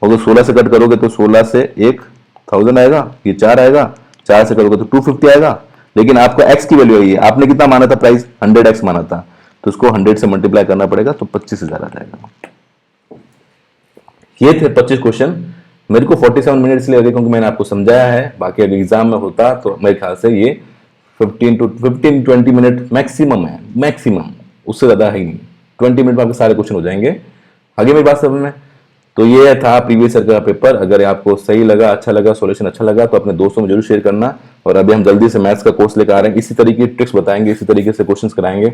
अगर 16 से कट करोगे तो 16 से 1000 आएगा, ये 4 आएगा, 4 से करोगे तो 250 आएगा। लेकिन आपको x की वैल्यू आई है, आपने कितना माना था प्राइस 100x माना था, तो इसको 100 से मल्टीप्लाई करना पड़ेगा, तो 25,000 आ जाएगा। ये थे 25 क्वेश्चन। मेरे को 47 मिनट इसलिए लगे क्योंकि मैंने आपको समझाया है, बाकी अगर एग्जाम में होता तो मेरे ख्याल से ये 15-20 मिनट मैक्सिमम है, मैक्सिमम, उससे ज्यादा है नहीं। 20 मिनट में आपके सारे क्वेश्चन हो जाएंगे। आगे मेरी बात समझ में, तो ये था प्रीवियस ईयर का पेपर। अगर आपको सही लगा, अच्छा लगा, सॉल्यूशन अच्छा लगा तो अपने दोस्तों में जरूर शेयर करना। और अभी हम जल्दी से मैथ्स का कोर्स लेकर आ रहे हैं, इसी तरीके की ट्रिक्स बताएंगे, इसी तरीके से क्वेश्चंस कराएंगे।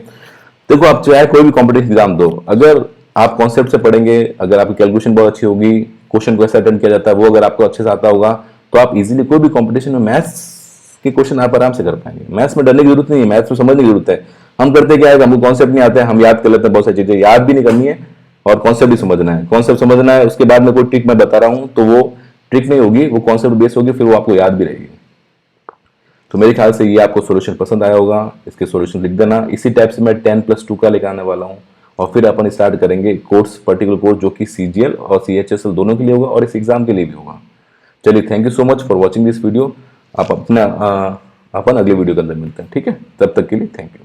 देखो आप चाहे कोई भी कॉम्पिटिटिव एग्जाम दो, अगर आप कॉन्सेप्ट से पढ़ेंगे, अगर आपकी कैलकुलेशन बहुत अच्छी होगी, क्वेश्चन को कैसे अटेंड किया जाता है वो अगर आपको अच्छे से आता होगा, तो आप इजीली कोई भी कंपटीशन में मैथ्स के क्वेश्चन आप आराम से कर पाएंगे। मैथ्स में डरने की जरूरत नहीं है, मैथ्स में समझने की जरूरत है। हम करते क्या है, हमको कॉन्सेप्ट नहीं आते हैं, हम याद कर लेते हैं, बहुत सारी चीजें याद भी नहीं करनी है और कॉन्सेप्ट भी समझना है। कॉन्सेप्ट समझना है, उसके बाद में कोई ट्रिक मैं बता रहा हूं तो वो ट्रिक नहीं होगी, वो कॉन्सेप्ट बेस होगी, फिर वो आपको याद भी रहेगी। तो मेरे ख्याल से ये आपको सॉल्यूशन पसंद आया होगा, इसके सॉल्यूशन लिख देना। इसी टाइप से मैं 10+2 का लेकर आने वाला हूँ और फिर अपन स्टार्ट करेंगे कोर्स, पर्टिकुलर कोर्स जो कि सीजीएल और सीएचएसएल दोनों के लिए होगा और इस एग्जाम के लिए भी होगा। चलिए, thank you so much for watching this video. आप अपन अगले वीडियो के अंदर मिलते हैं, ठीक है। तब तक के लिए थैंक यू।